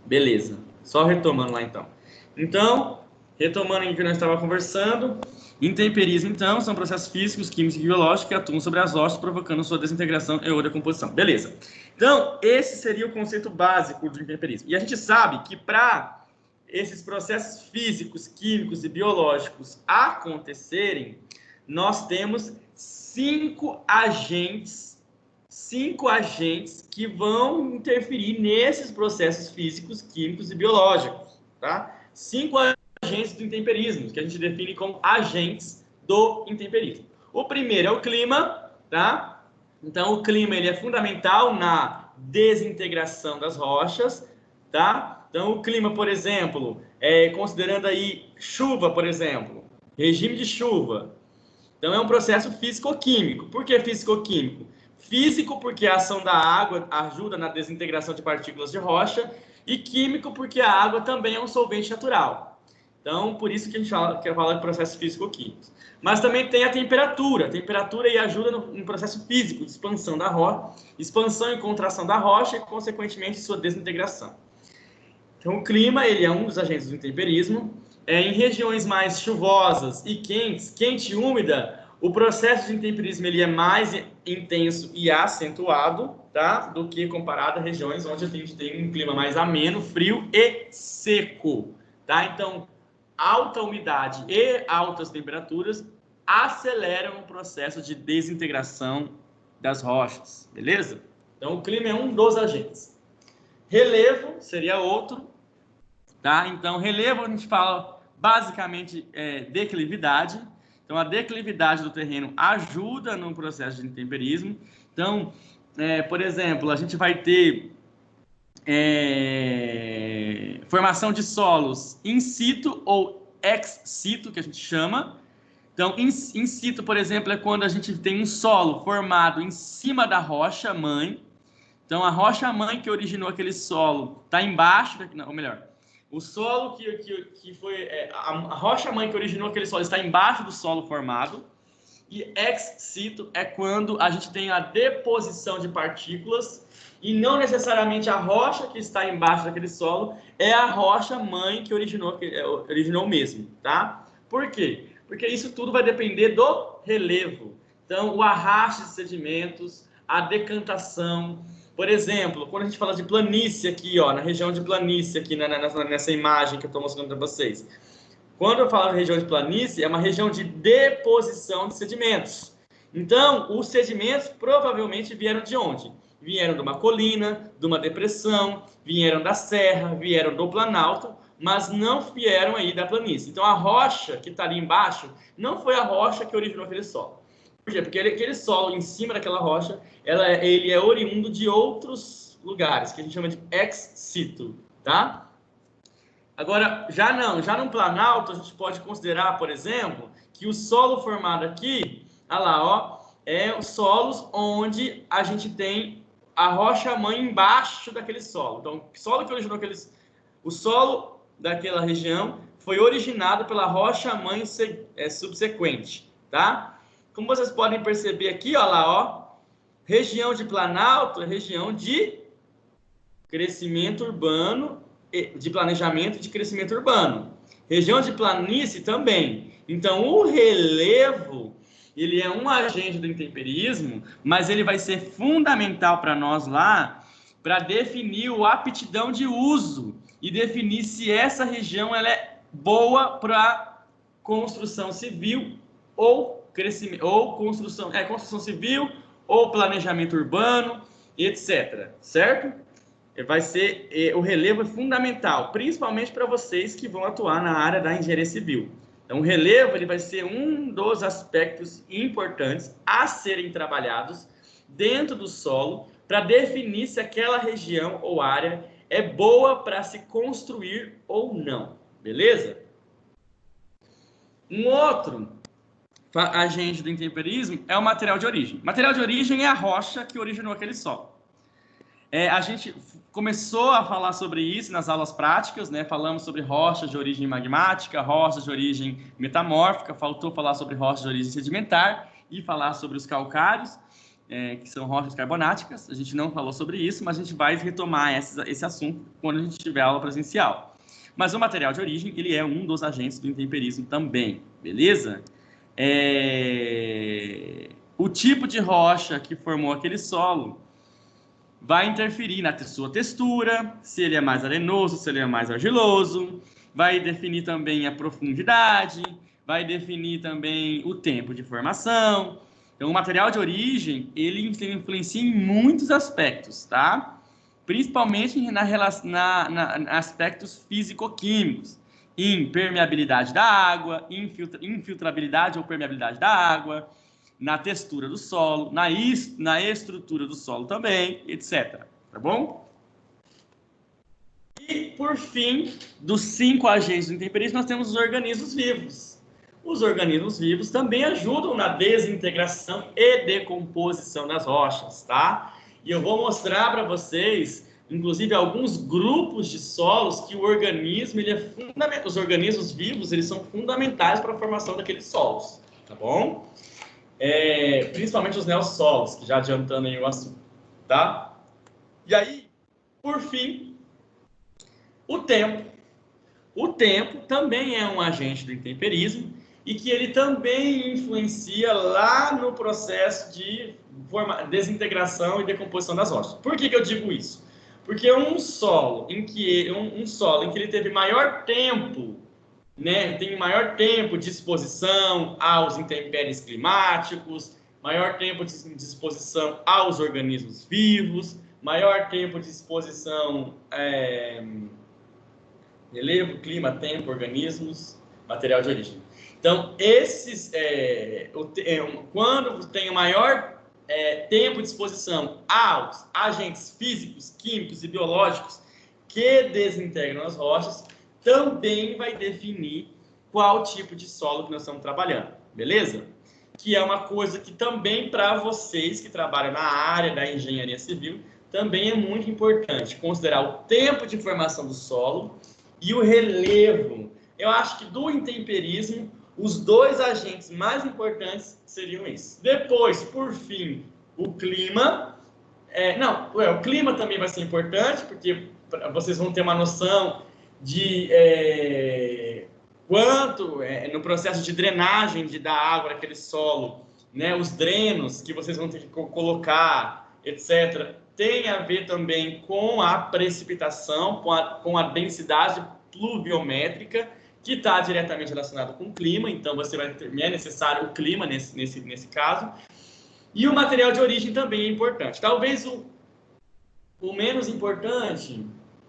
Beleza. Só retomando lá, então. Então, retomando o que nós estávamos conversando, intemperismo, então, são processos físicos, químicos e biológicos que atuam sobre as rochas, provocando sua desintegração e ou decomposição. Beleza. Então, esse seria o conceito básico do intemperismo. E a gente sabe que para esses processos físicos, químicos e biológicos acontecerem, nós temos cinco agentes que vão interferir nesses processos físicos, químicos e biológicos, tá? 5 agentes do intemperismo, que a gente define como agentes do intemperismo. O primeiro é o clima, tá? Então, o clima ele é fundamental na desintegração das rochas, tá? Então, o clima, por exemplo, considerando aí chuva, por exemplo, regime de chuva. Então, é um processo físico-químico. Por que físico-químico? Físico, porque a ação da água ajuda na desintegração de partículas de rocha, e químico, porque a água também é um solvente natural. Então, por isso que a gente fala de processos físico-químicos. Mas também tem a temperatura. A temperatura aí ajuda no processo físico de expansão da rocha, expansão e contração da rocha e, consequentemente, sua desintegração. Então, o clima ele é um dos agentes do intemperismo. Em regiões mais chuvosas e quentes, quente e úmida, o processo de intemperismo ele é mais intenso e acentuado, tá? Do que comparado a regiões onde a gente tem um clima mais ameno, frio e seco, tá? Então, alta umidade e altas temperaturas aceleram o processo de desintegração das rochas, beleza? Então, o clima é um dos agentes. Relevo seria outro, tá? Então, relevo a gente fala basicamente declividade. Então, a declividade do terreno ajuda no processo de intemperismo. Então, por exemplo, a gente vai ter formação de solos in situ ou ex situ, que a gente chama. Então, in situ, por exemplo, é quando a gente tem um solo formado em cima da rocha mãe. Então, a rocha mãe que originou aquele solo está embaixo, ou melhor, o solo que foi... a rocha mãe que originou aquele solo está embaixo do solo formado. E ex situ é quando a gente tem a deposição de partículas e não necessariamente a rocha que está embaixo daquele solo é a rocha mãe que originou mesmo, tá? Por quê? Porque isso tudo vai depender do relevo. Então, o arraste de sedimentos, a decantação. Por exemplo, quando a gente fala de planície aqui, ó, na região de planície, aqui nessa imagem que eu estou mostrando para vocês. Quando eu falo de região de planície, é uma região de deposição de sedimentos. Então, os sedimentos provavelmente vieram de onde? Vieram de uma colina, de uma depressão, vieram da serra, vieram do planalto, mas não vieram aí da planície. Então, a rocha que está ali embaixo não foi a rocha que originou aquele solo. Por quê? Porque aquele solo em cima daquela rocha, ele é oriundo de outros lugares, que a gente chama de ex situ, tá? Agora, já no planalto, a gente pode considerar, por exemplo, que o solo formado aqui, olha lá, ó, é os solos onde a gente tem a rocha-mãe embaixo daquele solo. Então, o solo que originou o solo daquela região foi originado pela rocha-mãe subsequente, tá? Como vocês podem perceber aqui, olha lá, ó, região de planalto é região de crescimento urbano, de planejamento de crescimento urbano. Região de planície também. Então, o relevo, ele é um agente do intemperismo, mas ele vai ser fundamental para nós lá, para definir a aptidão de uso e definir se essa região ela é boa para construção civil ou crescimento, ou construção civil ou planejamento urbano, etc. Certo? O relevo é fundamental, principalmente para vocês que vão atuar na área da engenharia civil. Então, o relevo ele vai ser um dos aspectos importantes a serem trabalhados dentro do solo para definir se aquela região ou área é boa para se construir ou não, beleza? Um outro agente do intemperismo é o material de origem. Material de origem é a rocha que originou aquele solo. A gente começou a falar sobre isso nas aulas práticas, né? Falamos sobre rochas de origem magmática, rochas de origem metamórfica, faltou falar sobre rochas de origem sedimentar e falar sobre os calcários. que são rochas carbonáticas. A gente não falou sobre isso, mas a gente vai retomar esse assunto quando a gente tiver aula presencial. Mas o material de origem, ele é um dos agentes do intemperismo também, beleza? O tipo de rocha que formou aquele solo vai interferir na sua textura, se ele é mais arenoso, se ele é mais argiloso, vai definir também a profundidade, vai definir também o tempo de formação. Então, o material de origem, ele influencia em muitos aspectos, tá? Principalmente na aspectos físico-químicos, em permeabilidade da água, infiltrabilidade ou permeabilidade da água, na textura do solo, na estrutura do solo também, etc. Tá bom? E, por fim, dos 5 agentes do intemperismo, nós temos os organismos vivos. Os organismos vivos também ajudam na desintegração e decomposição das rochas, tá? E eu vou mostrar para vocês, inclusive, alguns grupos de solos que o organismo, ele é fundamental. Os organismos vivos, eles são fundamentais para a formação daqueles solos, tá bom? Principalmente os neossolos, que já adiantando aí o assunto, tá? E aí, por fim, o tempo. O tempo também é um agente do intemperismo e que ele também influencia lá no processo de desintegração e decomposição das rochas. Por que eu digo isso? Porque um solo em que ele teve maior tempo, né, tem maior tempo de exposição aos intempéries climáticos, maior tempo de exposição aos organismos vivos, maior tempo de exposição relevo, clima, tempo, organismos, material de origem. Então, quando tem o maior tempo de exposição aos agentes físicos, químicos e biológicos que desintegram as rochas, também vai definir qual tipo de solo que nós estamos trabalhando, beleza? Que é uma coisa que também para vocês que trabalham na área da engenharia civil, também é muito importante considerar o tempo de formação do solo e o relevo. Eu acho que do intemperismo, os 2 agentes mais importantes seriam esses. Depois, por fim, o clima. O clima também vai ser importante, porque vocês vão ter uma noção de quanto, no processo de drenagem da água naquele solo, né, os drenos que vocês vão ter que colocar, etc., tem a ver também com a precipitação, com a densidade pluviométrica, que está diretamente relacionado com o clima, então é necessário o clima nesse caso. E o material de origem também é importante. Talvez o menos importante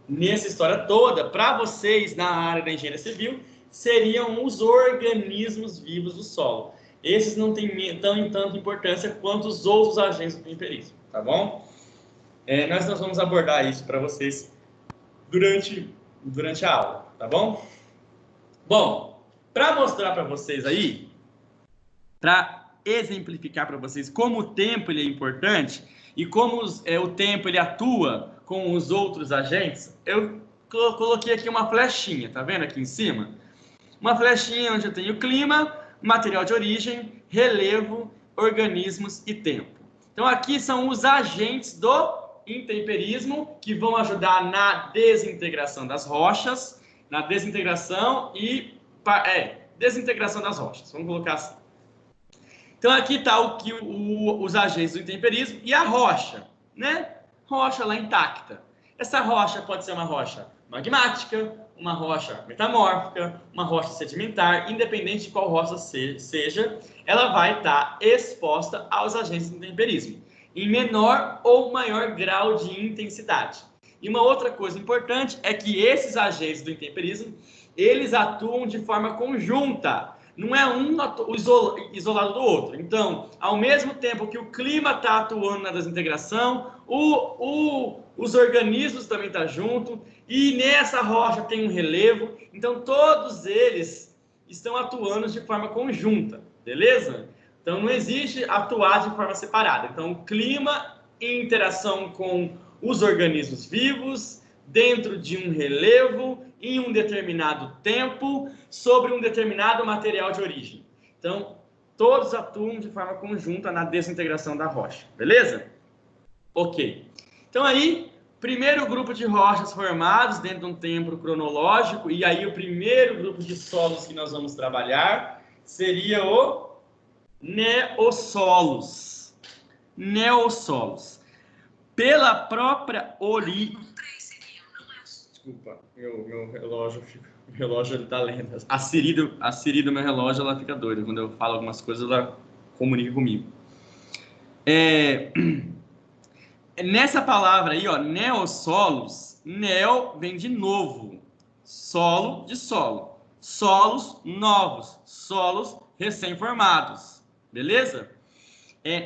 nessa história toda, para vocês na área da engenharia civil, seriam os organismos vivos do solo. Esses não têm tanta importância quanto os outros agentes do intemperismo, tá bom? Nós vamos abordar isso para vocês durante a aula, tá bom? Bom, para mostrar para vocês aí, para exemplificar para vocês como o tempo ele é importante e como o tempo ele atua com os outros agentes, eu coloquei aqui uma flechinha, tá vendo aqui em cima? Uma flechinha onde eu tenho clima, material de origem, relevo, organismos e tempo. Então aqui são os agentes do intemperismo que vão ajudar na desintegração das rochas, na desintegração desintegração das rochas. Vamos colocar assim. Então aqui está os agentes do intemperismo e a rocha, né? Rocha lá intacta. Essa rocha pode ser uma rocha magmática, uma rocha metamórfica, uma rocha sedimentar, independente de qual rocha seja, ela vai estar exposta aos agentes do intemperismo, em menor ou maior grau de intensidade. E uma outra coisa importante é que esses agentes do intemperismo, eles atuam de forma conjunta, não é um isolado do outro. Então, ao mesmo tempo que o clima está atuando na desintegração, os organismos também estão junto, e nessa rocha tem um relevo, então todos eles estão atuando de forma conjunta, beleza? Então não existe atuar de forma separada. Então o clima em interação com os organismos vivos, dentro de um relevo, em um determinado tempo, sobre um determinado material de origem. Então, todos atuam de forma conjunta na desintegração da rocha, beleza? Ok. Então aí, primeiro grupo de rochas formados dentro de um tempo cronológico, e aí o primeiro grupo de solos que nós vamos trabalhar seria o neossolos. Neossolos. Pela própria Desculpa, meu relógio fica... O relógio ele tá lento. A Siri do meu relógio ela fica doida. Quando eu falo algumas coisas, ela comunica comigo. Nessa palavra aí, ó, neossolos, neo vem de novo, solo de solo, solos novos, solos recém-formados, beleza?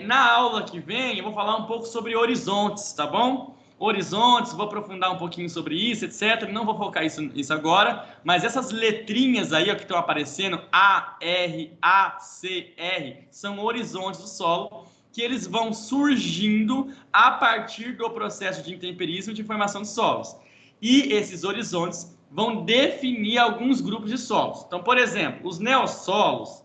Na aula que vem, eu vou falar um pouco sobre horizontes, tá bom? Horizontes, vou aprofundar um pouquinho sobre isso, etc. Não vou focar isso agora, mas essas letrinhas aí ó, que estão aparecendo, A, R, A, C, R, são horizontes do solo, que eles vão surgindo a partir do processo de intemperismo e de formação de solos. E esses horizontes vão definir alguns grupos de solos. Então, por exemplo, os neossolos,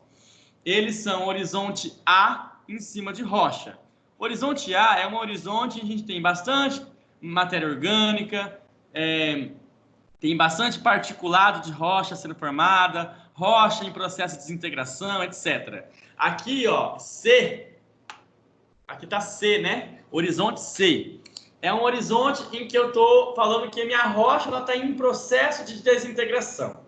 eles são horizonte A em cima de rocha. Horizonte A é um horizonte onde a gente tem bastante matéria orgânica, tem bastante particulado de rocha sendo formada, rocha em processo de desintegração, etc. Aqui, ó, C, aqui tá C, né? Horizonte C. É um horizonte em que eu tô falando que a minha rocha está em processo de desintegração.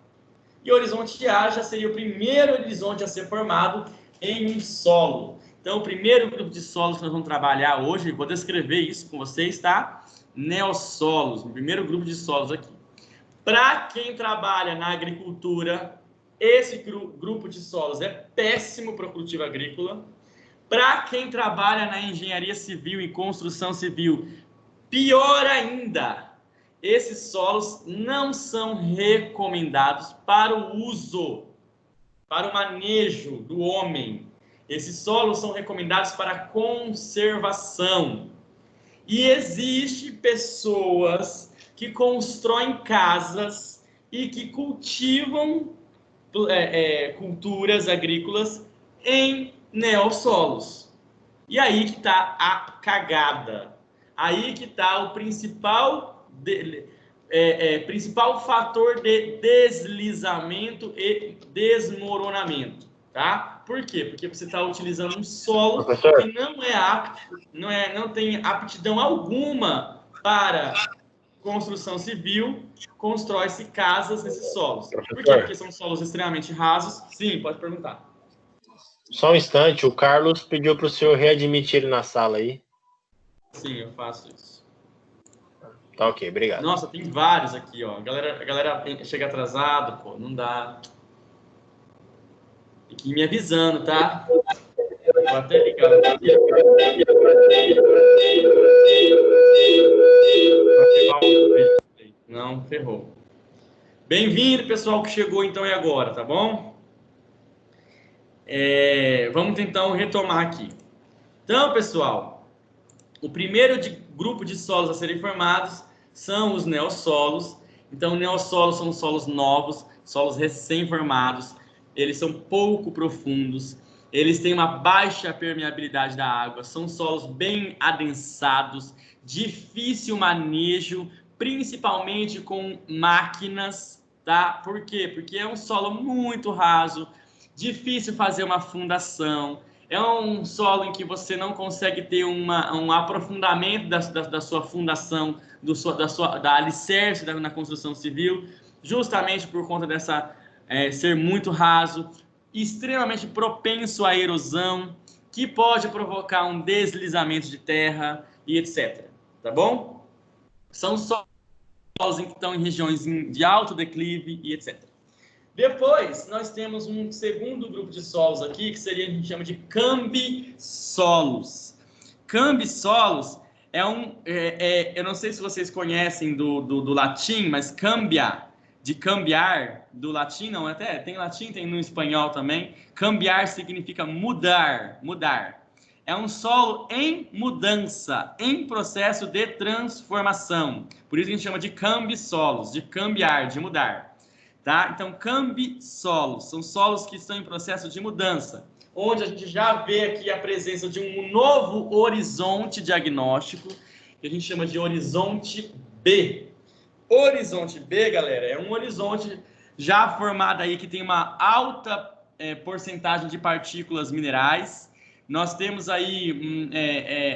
E o horizonte A já seria o primeiro horizonte a ser formado em um solo. Então, o primeiro grupo de solos que nós vamos trabalhar hoje, vou descrever isso com vocês, tá? Neossolos, o primeiro grupo de solos aqui. Para quem trabalha na agricultura, esse grupo de solos é péssimo para o cultivo agrícola. Para quem trabalha na engenharia civil e construção civil, pior ainda. Esses solos não são recomendados para o uso, para o manejo do homem. Esses solos são recomendados para conservação. E existem pessoas que constroem casas e que cultivam culturas agrícolas em neossolos. E aí que está a cagada. Aí que está o principal fator de deslizamento e desmoronamento, tá? Por quê? Porque você está utilizando um solo que não é apto, não tem aptidão alguma para construção civil, constrói-se casas nesses solos. Por quê? Porque são solos extremamente rasos. Sim, pode perguntar. Só um instante, o Carlos pediu para o senhor readmitir ele na sala aí. Sim, eu faço isso. Tá ok, obrigado. Nossa, tem vários aqui, ó. A galera chega atrasado, pô, não dá. Tem que ir me avisando, tá? Vou até ligar aqui. Não, ferrou. Bem-vindo, pessoal que chegou então e agora, tá bom? Vamos então retomar aqui. Então, pessoal, o primeiro grupo de solos a serem formados são os neossolos. Então, neossolos são solos novos, solos recém-formados. Eles são pouco profundos, eles têm uma baixa permeabilidade da água, são solos bem adensados, difícil manejo, principalmente com máquinas, tá? Por quê? Porque é um solo muito raso, difícil fazer uma fundação, é um solo em que você não consegue ter um aprofundamento da sua fundação, da alicerce na construção civil, justamente por conta dessa ser muito raso, extremamente propenso à erosão, que pode provocar um deslizamento de terra e etc. Tá bom? São solos que estão em regiões de alto declive e etc. Depois, nós temos um segundo grupo de solos aqui, que seria, a gente chama de cambissolos. Cambissolos eu não sei se vocês conhecem do latim, mas cambia, de cambiar, do latim, não, até tem latim, tem no espanhol também. Cambiar significa mudar, mudar. É um solo em mudança, em processo de transformação. Por isso a gente chama de cambissolos, de cambiar, de mudar. Tá? Então, cambissolos são solos que estão em processo de mudança, onde a gente já vê aqui a presença de um novo horizonte diagnóstico, que a gente chama de horizonte B. Horizonte B, galera, é um horizonte já formado aí que tem uma alta porcentagem de partículas minerais. Nós temos aí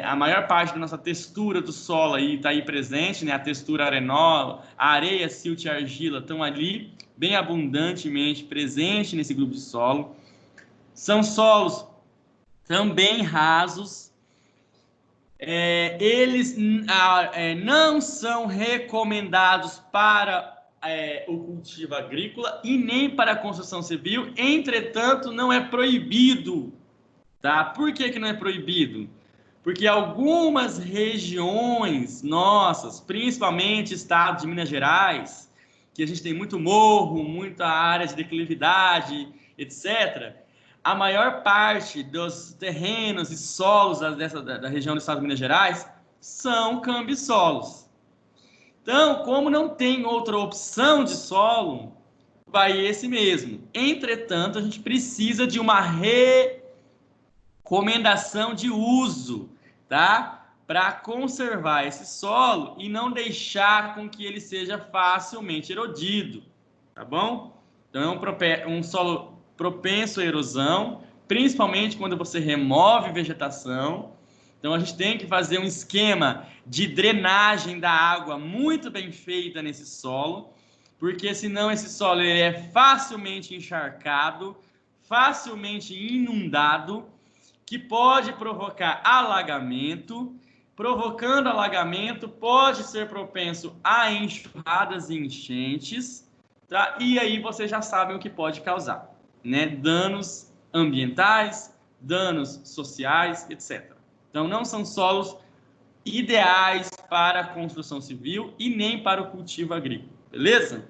a maior parte da nossa textura do solo aí está aí presente, né? A textura arenosa, a areia, silt e argila estão ali bem abundantemente presente nesse grupo de solo. São solos também rasos. Eles não são recomendados para o cultivo agrícola e nem para a construção civil. Entretanto, não é proibido. Tá? Por que não é proibido? Porque algumas regiões nossas, principalmente estado de Minas Gerais, que a gente tem muito morro, muita área de declividade, etc., a maior parte dos terrenos e solos da região do estado de Minas Gerais são cambissolos. Então, como não tem outra opção de solo, vai esse mesmo. Entretanto, a gente precisa de uma recomendação de uso, tá? Para conservar esse solo e não deixar com que ele seja facilmente erodido, tá bom? Então, é um solo propenso à erosão, principalmente quando você remove vegetação. Então, a gente tem que fazer um esquema de drenagem da água muito bem feita nesse solo, porque senão esse solo ele é facilmente encharcado, facilmente inundado, que pode provocar alagamento. Provocando alagamento, pode ser propenso a enxurradas e enchentes, tá? E aí você já sabe o que pode causar, né? Danos ambientais, danos sociais, etc. Então, não são solos ideais para a construção civil e nem para o cultivo agrícola, beleza?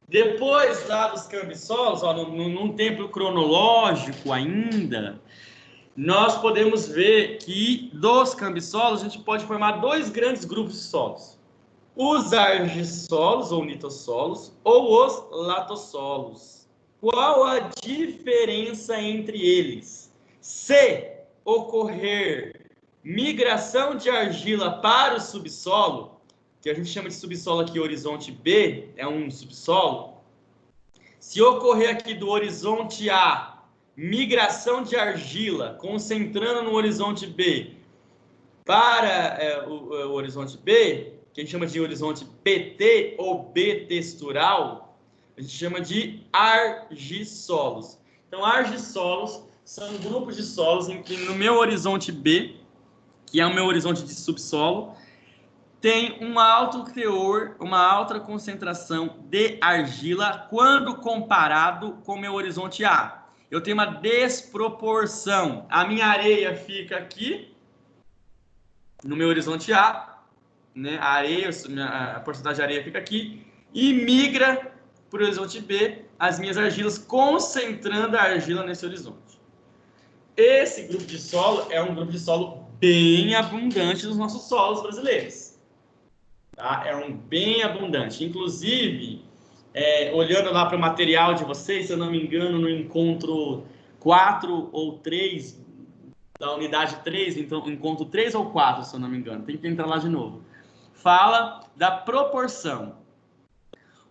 Depois lá dos cambissolos, num tempo cronológico ainda, nós podemos ver que dos cambissolos a gente pode formar dois grandes grupos de solos. Os argissolos ou litossolos ou os latossolos. Qual a diferença entre eles? Se ocorrer migração de argila para o subsolo, que a gente chama de subsolo aqui, horizonte B, é um subsolo. Se ocorrer aqui do horizonte A, migração de argila, concentrando no horizonte B para o horizonte B, que a gente chama de horizonte BT ou B-textural, a gente chama de argissolos. Então, argissolos são grupos de solos em que no meu horizonte B, que é o meu horizonte de subsolo, tem um alto teor, uma alta concentração de argila quando comparado com o meu horizonte A. Eu tenho uma desproporção. A minha areia fica aqui, no meu horizonte A, né? A areia, a porcentagem de areia fica aqui, e migra para o horizonte B as minhas argilas, concentrando a argila nesse horizonte. Esse grupo de solo é um grupo de solo bem abundante nos nossos solos brasileiros. Tá? É um bem abundante. Inclusive, olhando lá para o material de vocês, se eu não me engano, no encontro 4 ou 3, da unidade 3, então encontro 3 ou 4, se eu não me engano, tem que entrar lá de novo. Fala da proporção.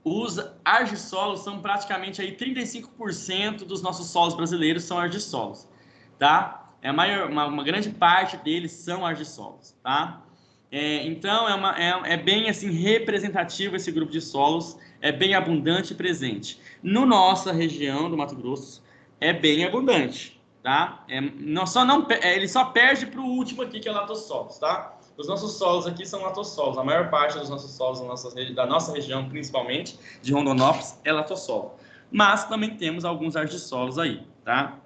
Os argissolos são praticamente aí 35% dos nossos solos brasileiros são argissolos, tá? Uma grande parte deles são argissolos, tá? Então, é bem assim representativo esse grupo de solos, é bem abundante e presente. No nossa região do Mato Grosso, é bem abundante, tá? Ele só perde para o último aqui, que é latossolos, tá? Os nossos solos aqui são latossolos. A maior parte dos nossos solos da nossa região, principalmente, de Rondonópolis, é latossolo. Mas também temos alguns argissolos aí, tá?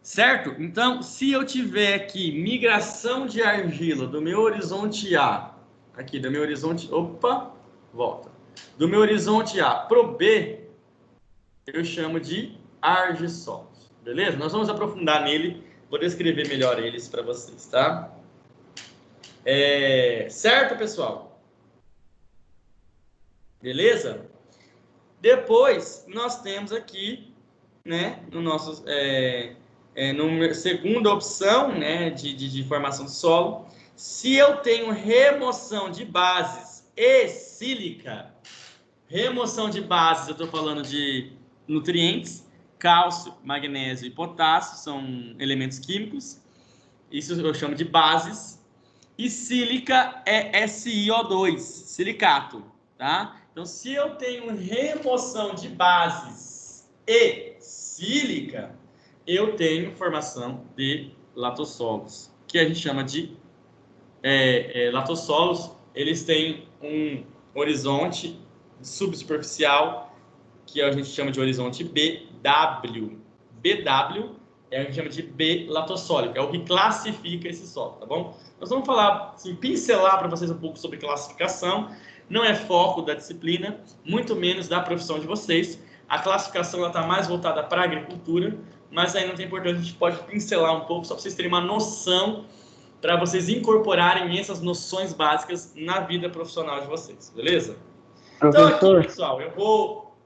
Certo? Então, se eu tiver aqui migração de argila do meu horizonte A, aqui do meu horizonte, opa, volta. Do meu horizonte A pro B, eu chamo de argissolos. Beleza? Nós vamos aprofundar nele, vou descrever melhor eles para vocês, tá? Certo, pessoal? Beleza? Depois, nós temos aqui né, no nosso, no segunda opção, né, de formação de solo. Se eu tenho remoção de bases e sílica, remoção de bases, eu estou falando de nutrientes, cálcio, magnésio e potássio, são elementos químicos. Isso eu chamo de bases. E sílica é SiO2, silicato, tá? Então, se eu tenho remoção de bases e sílica, eu tenho formação de latossolos, que a gente chama de latossolos. Eles têm um horizonte subsuperficial, que a gente chama de horizonte BW. BW é o que a gente chama de B latossólico, é o que classifica esse solo, tá bom? Nós vamos falar, assim, pincelar para vocês um pouco sobre classificação. Não é foco da disciplina, muito menos da profissão de vocês. A classificação está mais voltada para a agricultura, mas aí não tem importância, a gente pode pincelar um pouco, só para vocês terem uma noção, para vocês incorporarem essas noções básicas na vida profissional de vocês, beleza? Então aqui, pessoal, eu vou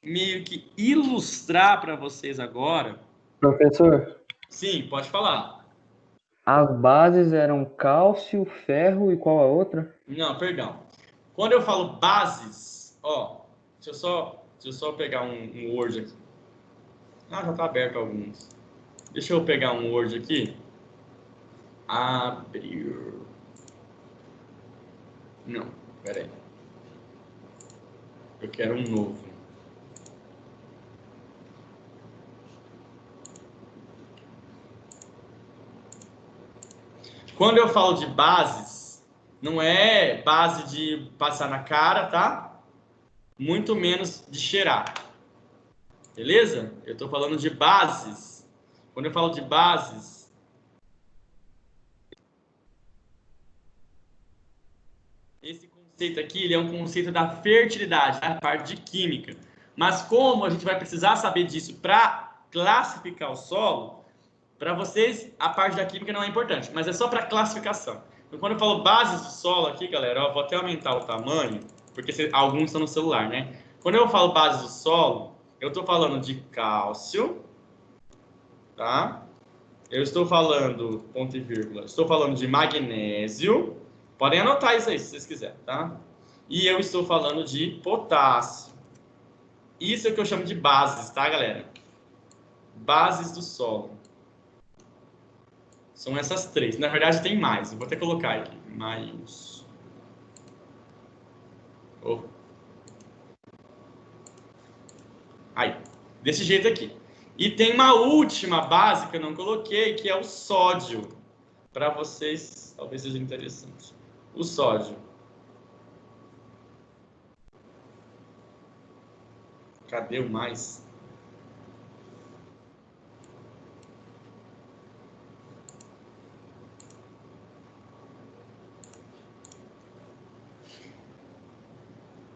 meio que ilustrar para vocês agora. Professor? Sim, pode falar. As bases eram cálcio, ferro e qual a outra? Não, perdão. Quando eu falo bases, ó, deixa eu só pegar um Word aqui. Ah, já está aberto alguns. Deixa eu pegar um Word aqui. Abrir. Não, peraí. Eu quero um novo. Quando eu falo de bases, não é base de passar na cara, tá? Muito menos de cheirar. Beleza? Eu estou falando de bases. Quando eu falo de bases, esse conceito aqui ele é um conceito da fertilidade, a parte de química. Mas como a gente vai precisar saber disso para classificar o solo, para vocês a parte da química não é importante, mas é só para classificação. Então, quando eu falo bases do solo aqui, galera, ó, vou até aumentar o tamanho, porque alguns estão no celular, né? Quando eu falo bases do solo, eu estou falando de cálcio, tá? Eu estou falando, ponto e vírgula, estou falando de magnésio. Podem anotar isso aí, se vocês quiserem, tá? E eu estou falando de potássio. Isso é o que eu chamo de bases, tá, galera? Bases do solo. São essas três. Na verdade, tem mais. Eu vou até colocar aqui. Mais. Oh. Aí. Desse jeito aqui. E tem uma última base que eu não coloquei, que é o sódio. Para vocês, talvez seja interessante. O sódio. Cadê o mais?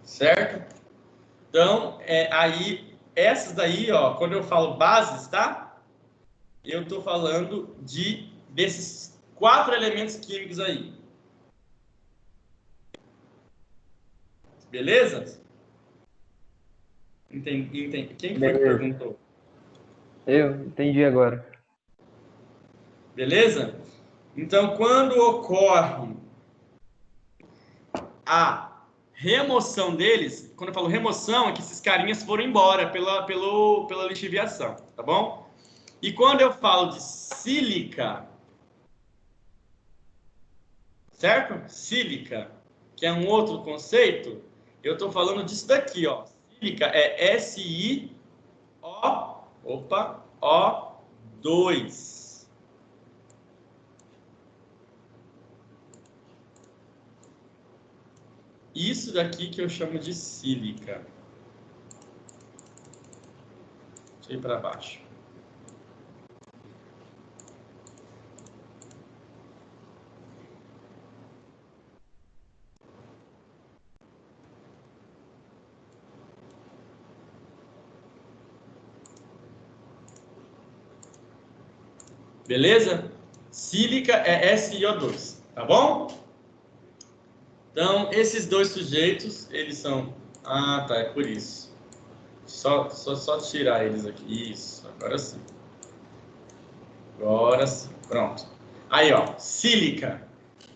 Certo? Então, aí, essas daí, ó, quando eu falo bases, tá? Eu tô falando desses 4 elementos químicos aí. Beleza? Entendi. Quem foi que perguntou? Eu entendi agora. Beleza? Então, quando ocorre a remoção deles, quando eu falo remoção, é que esses carinhas foram embora pela lixiviação, tá bom? E quando eu falo de sílica, certo? Sílica, que é um outro conceito, eu estou falando disso daqui, ó. Sílica é SiO2. Isso daqui que eu chamo de sílica. Deixa eu ir para baixo. Beleza? Sílica é SiO2, tá bom? Então, esses dois sujeitos, eles são... Ah, tá, é por isso. Só tirar eles aqui. Isso, agora sim. Agora sim, pronto. Aí, ó, sílica,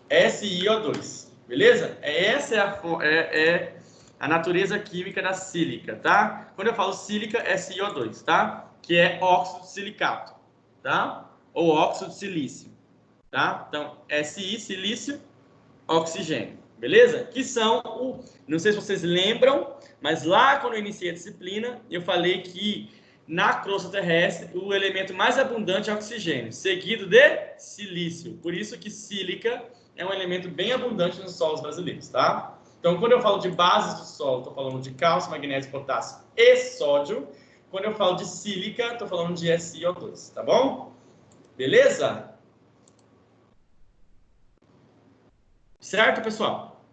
SiO2, beleza? Essa é a natureza química da sílica, tá? Quando eu falo sílica, é SiO2, tá? Que é óxido de silicato, tá? Ou óxido de silício, tá? Então, Si, silício, oxigênio, beleza? Que são, não sei se vocês lembram, mas lá quando eu iniciei a disciplina, eu falei que na crosta terrestre o elemento mais abundante é oxigênio, seguido de silício. Por isso que sílica é um elemento bem abundante nos solos brasileiros, tá? Então, quando eu falo de bases do solo, estou falando de cálcio, magnésio, potássio e sódio. Quando eu falo de sílica, estou falando de SiO2, tá bom? Beleza? Certo, pessoal?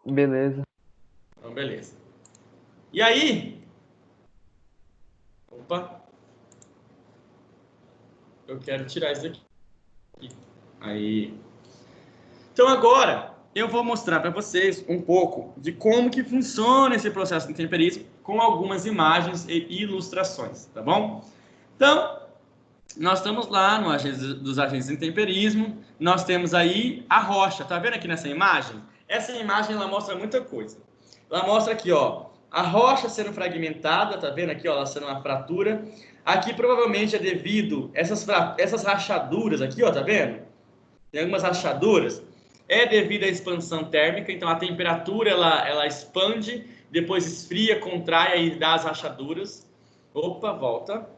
Beleza. Então, beleza. E aí... Opa! Eu quero tirar isso daqui. Aí... Então, agora, eu vou mostrar para vocês um pouco de como que funciona esse processo de intemperismo com algumas imagens e ilustrações, tá bom? Então, nós estamos lá no dos agentes de intemperismo, nós temos aí a rocha, tá vendo aqui nessa imagem? Essa imagem, ela mostra muita coisa. Ela mostra aqui, ó, a rocha sendo fragmentada, tá vendo aqui, ó, ela sendo uma fratura. Aqui provavelmente é devido essas rachaduras aqui, ó, tá vendo? Tem algumas rachaduras. É devido à expansão térmica, então a temperatura ela expande, depois esfria, contrai e dá as rachaduras. Opa, volta.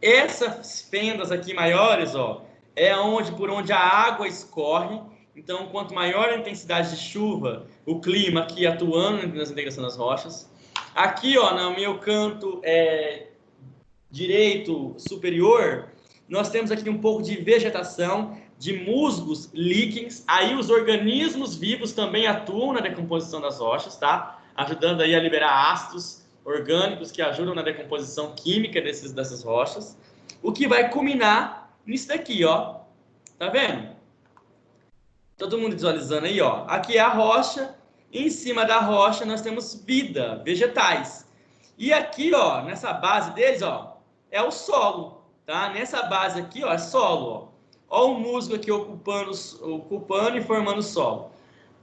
Essas fendas aqui maiores, ó, é por onde a água escorre. Então, quanto maior a intensidade de chuva, o clima aqui atuando na integração das rochas. Aqui, ó, no meu canto direito superior, nós temos aqui um pouco de vegetação, de musgos, líquens. Aí os organismos vivos também atuam na decomposição das rochas, tá? Ajudando aí a liberar ácidos orgânicos que ajudam na decomposição química dessas rochas. O que vai culminar nisso daqui, ó. Tá vendo? Todo mundo visualizando aí, ó. Aqui é a rocha. Em cima da rocha nós temos vida, vegetais. E aqui, ó, nessa base deles, ó, é o solo, tá? Nessa base aqui, ó, é solo, ó. Ó o musgo aqui ocupando e formando o solo.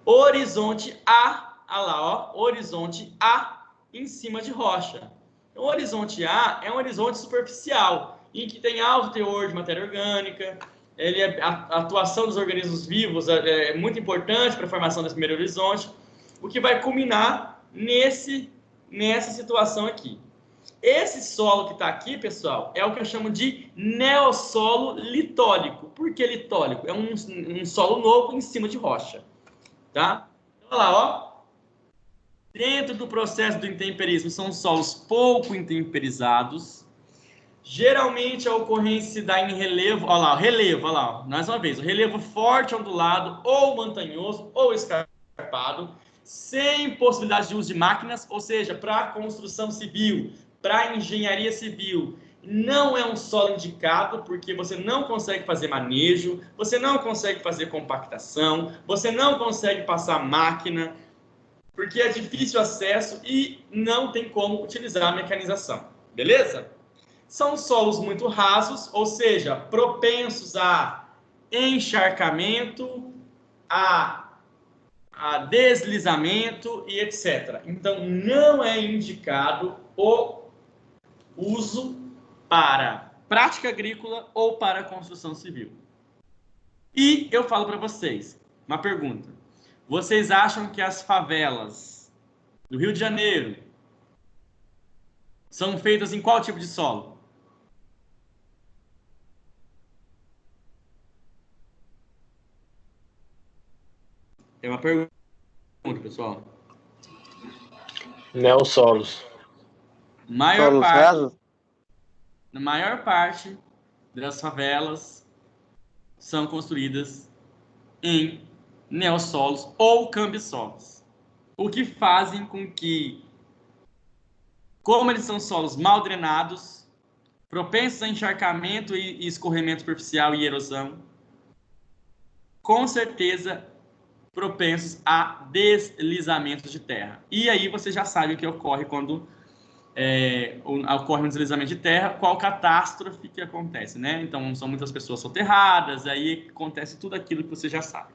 Horizonte A, olha lá, ó, horizonte A em cima de rocha. O horizonte A é um horizonte superficial, em que tem alto teor de matéria orgânica. A atuação dos organismos vivos é muito importante para a formação desse primeiro horizonte, o que vai culminar nessa situação aqui. Esse solo que está aqui, pessoal, é o que eu chamo de neossolo litólico. Por que litólico? É um solo novo em cima de rocha. Tá? Então, olha lá, ó. Dentro do processo do intemperismo, são solos pouco intemperizados. Geralmente, a ocorrência se dá em relevo. Olha lá, relevo, olha lá, mais uma vez. O relevo forte, ondulado, ou montanhoso, ou escarpado, sem possibilidade de uso de máquinas, ou seja, para construção civil, para engenharia civil, não é um solo indicado, porque você não consegue fazer manejo, você não consegue fazer compactação, você não consegue passar máquina, porque é difícil acesso e não tem como utilizar a mecanização, beleza? São solos muito rasos, ou seja, propensos a encharcamento, a deslizamento e etc. Então, não é indicado o uso para prática agrícola ou para construção civil. E eu falo para vocês, uma pergunta. Vocês acham que as favelas do Rio de Janeiro são feitas em qual tipo de solo? É uma pergunta, pessoal. Neossolos. Solos rasos? Na maior parte das favelas são construídas em neossolos ou cambissolos. O que fazem com que, como eles são solos mal drenados, propensos a encharcamento e escorrimento superficial e erosão, com certeza propensos a deslizamentos de terra. E aí você já sabe o que ocorre quando ocorre um deslizamento de terra, qual catástrofe que acontece, né? Então, são muitas pessoas soterradas, aí acontece tudo aquilo que você já sabe.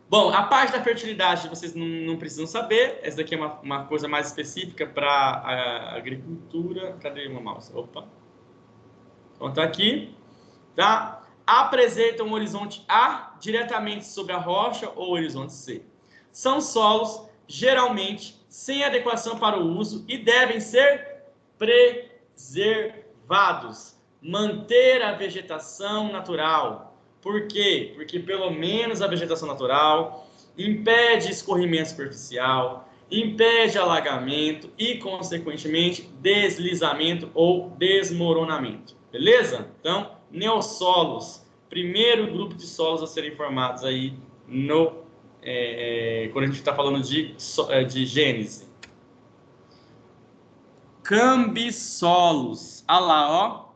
Bom, a parte da fertilidade vocês não precisam saber, essa daqui é uma coisa mais específica para a agricultura. Cadê uma mouse? Opa. Então, tá aqui, tá? Apresenta um horizonte A diretamente sobre a rocha ou horizonte C. São solos, geralmente, sem adequação para o uso e devem ser preservados. Manter a vegetação natural. Por quê? Porque pelo menos a vegetação natural impede escorrimento superficial, impede alagamento e, consequentemente, deslizamento ou desmoronamento. Beleza? Então, neossolos, primeiro grupo de solos a serem formados aí quando a gente está falando de Gênese. Cambissolos. Olha lá, ó.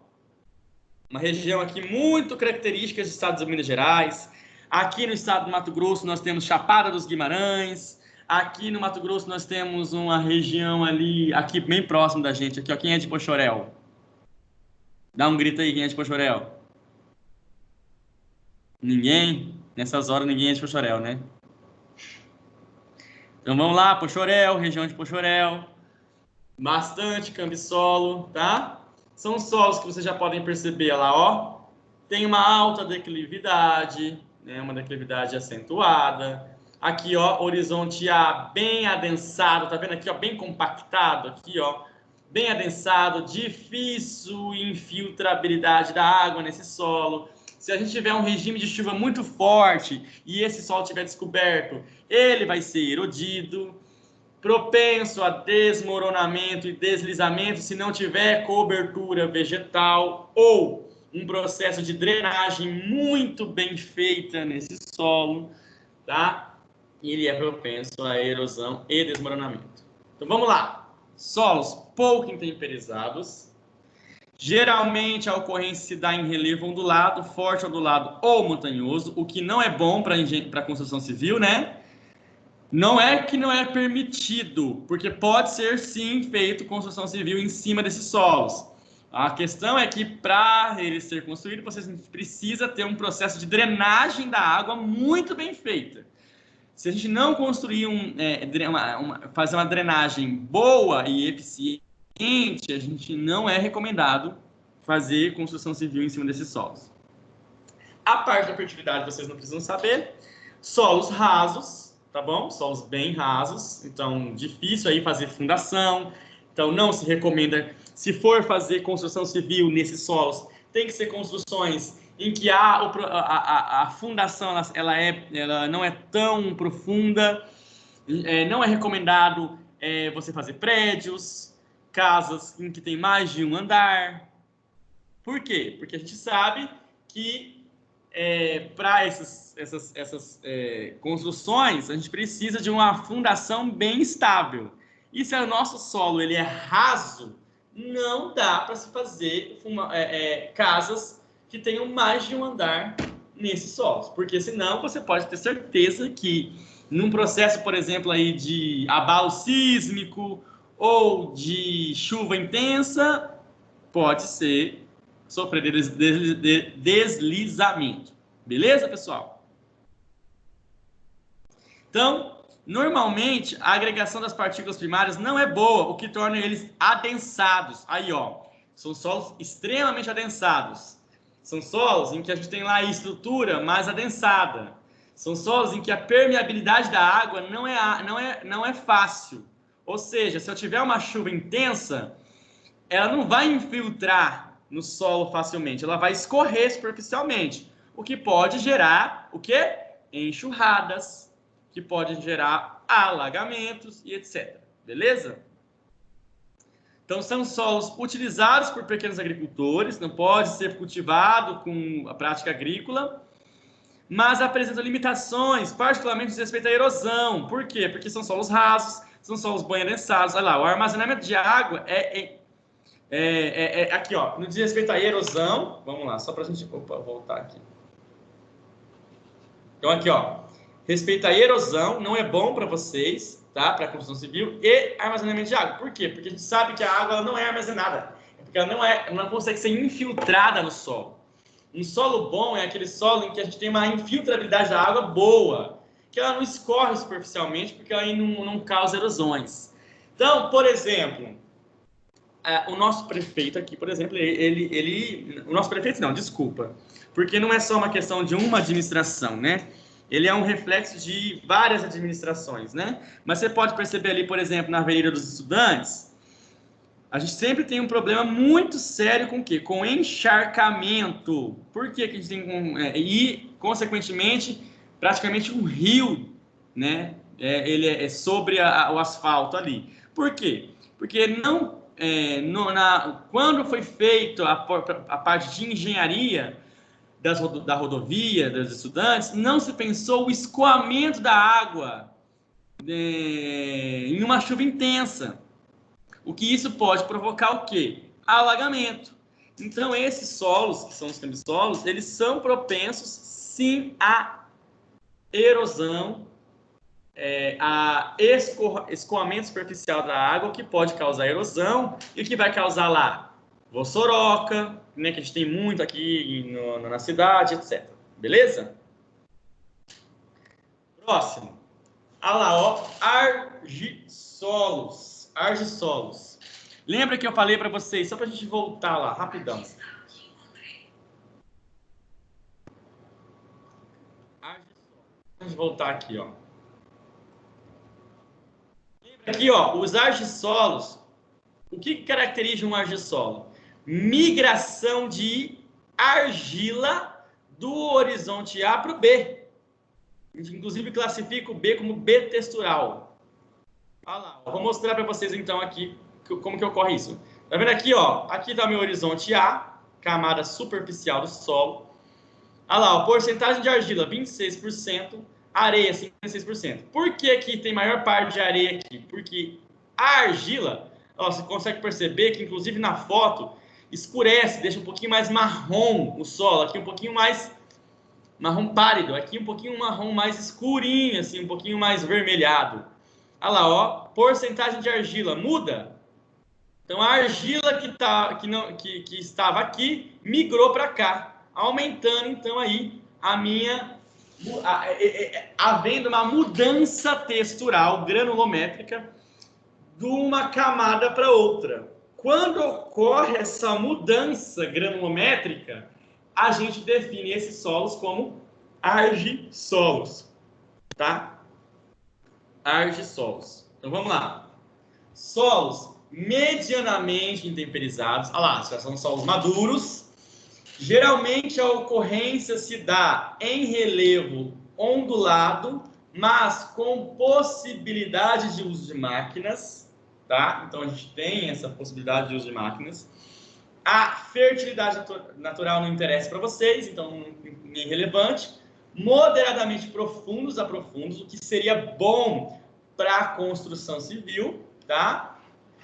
Uma região aqui muito característica dos estados de Minas Gerais. Aqui no estado do Mato Grosso nós temos Chapada dos Guimarães. Aqui no Mato Grosso nós temos uma região ali, aqui bem próximo da gente. Aqui, ó, quem é de Poxoréu? Dá um grito aí, quem é de Poxoréu? Ninguém? Nessas horas ninguém é de Poxoréu, né? Então vamos lá, Poxoréu, região de Poxoréu. Bastante cambissolo, tá? São solos que vocês já podem perceber lá, ó. Tem uma alta declividade, né? Uma declividade acentuada. Aqui, ó, horizonte A bem adensado, tá vendo aqui, ó, bem compactado aqui, ó. Bem adensado, difícil infiltrabilidade da água nesse solo. Se a gente tiver um regime de chuva muito forte e esse solo estiver descoberto, ele vai ser erodido, propenso a desmoronamento e deslizamento se não tiver cobertura vegetal ou um processo de drenagem muito bem feita nesse solo, tá? E ele é propenso a erosão e desmoronamento. Então vamos lá. Solos pouco intemperizados. Geralmente a ocorrência se dá em relevo ondulado, forte ondulado ou montanhoso, o que não é bom para a construção civil, né? Não é que não é permitido, porque pode ser sim feito construção civil em cima desses solos. A questão é que para ele ser construído, você precisa ter um processo de drenagem da água muito bem feita. Se a gente não construir fazer uma drenagem boa e eficiente, a gente não é recomendado fazer construção civil em cima desses solos. A parte da fertilidade vocês não precisam saber. Solos rasos, tá bom? Solos bem rasos, então difícil aí fazer fundação. Então não se recomenda, se for fazer construção civil nesses solos, tem que ser construções em que a fundação ela não é tão profunda. Não é recomendado você fazer prédios, casas em que tem mais de um andar. Por quê? Porque a gente sabe que para essas construções a gente precisa de uma fundação bem estável. E se o nosso solo ele é raso, não dá para se fazer casas que tenham mais de um andar nesses solos, porque senão você pode ter certeza que num processo, por exemplo, aí de abalo sísmico ou de chuva intensa, pode sofrer deslizamento. Beleza, pessoal? Então, normalmente, a agregação das partículas primárias não é boa, o que torna eles adensados. Aí, ó, são solos extremamente adensados. São solos em que a gente tem lá a estrutura mais adensada. São solos em que a permeabilidade da água não é fácil. Ou seja, se eu tiver uma chuva intensa, ela não vai infiltrar no solo facilmente, ela vai escorrer superficialmente, o que pode gerar o quê? Enxurradas, que pode gerar alagamentos e etc. Beleza? Então, são solos utilizados por pequenos agricultores, não pode ser cultivado com a prática agrícola, mas apresentam limitações, particularmente no respeito à erosão. Por quê? Porque são solos rasos, são solos bem adensados. Olha lá, o armazenamento de água aqui, ó, no diz respeito à erosão. Vamos lá, só para a gente voltar aqui. Então, aqui, ó, respeito à erosão, não é bom para vocês, tá? Para a construção civil, e armazenamento de água. Por quê? Porque a gente sabe que a água ela não é armazenada, porque ela não consegue ser infiltrada no solo. Um solo bom é aquele solo em que a gente tem uma infiltrabilidade da água boa, que ela não escorre superficialmente, porque ela não causa erosões. Então, por exemplo, o nosso prefeito aqui, por exemplo, o nosso prefeito não, desculpa, porque não é só uma questão de uma administração, né? Ele é um reflexo de várias administrações, né? Mas você pode perceber ali, por exemplo, na Avenida dos Estudantes, a gente sempre tem um problema muito sério com o quê? Com encharcamento. Por que que a gente tem... e, consequentemente, praticamente um rio, né? Ele é sobre o asfalto ali. Por quê? Porque não... quando foi feito a parte de engenharia da rodovia, dos estudantes, não se pensou o escoamento da água em uma chuva intensa. O que isso pode provocar o quê? Alagamento. Então, esses solos, que são os cambissolos, eles são propensos, sim, à erosão, a escoamento superficial da água, que pode causar erosão e que vai causar lá vossoroca, né, que a gente tem muito aqui na cidade, etc. Beleza? Próximo. Olha lá, ó, argissolos. Argissolos. Lembra que eu falei para vocês, só para a gente voltar lá, rapidão. Vamos voltar aqui, ó. Aqui, ó, os argissolos. O que caracteriza um argissolo? Migração de argila do horizonte A para o B. A gente, inclusive, classifica o B como B textural. Olha lá, eu vou mostrar para vocês, então, aqui como que ocorre isso. Tá vendo aqui, ó? Aqui está o meu horizonte A, camada superficial do solo. Olha lá, ó, porcentagem de argila, 26%, areia, 56%. Por que que tem maior parte de areia aqui? Porque a argila, ó, você consegue perceber que, inclusive, na foto, escurece, deixa um pouquinho mais marrom o solo, aqui um pouquinho mais marrom pálido, aqui um pouquinho marrom mais escurinho, assim, um pouquinho mais vermelhado. Olha lá, ó, porcentagem de argila muda. Então, a argila que estava aqui migrou para cá, aumentando, então, aí havendo uma mudança textural, granulométrica, de uma camada para outra. Quando ocorre essa mudança granulométrica, a gente define esses solos como argissolos, tá? Argissolos. Então, vamos lá. Solos medianamente intemperizados. Olha lá, são solos maduros. Geralmente, a ocorrência se dá em relevo ondulado, mas com possibilidade de uso de máquinas, tá? Então, a gente tem essa possibilidade de uso de máquinas. A fertilidade natural não interessa para vocês, então não é irrelevante. Moderadamente profundos a profundos, o que seria bom para a construção civil, tá?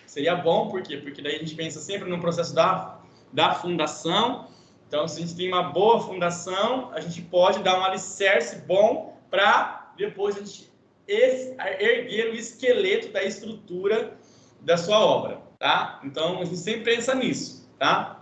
Seria bom, por quê? Porque daí a gente pensa sempre no processo da fundação. Então, se a gente tem uma boa fundação, a gente pode dar um alicerce bom para depois a gente erguer o esqueleto da estrutura da sua obra, tá? Então, a gente sempre pensa nisso, tá?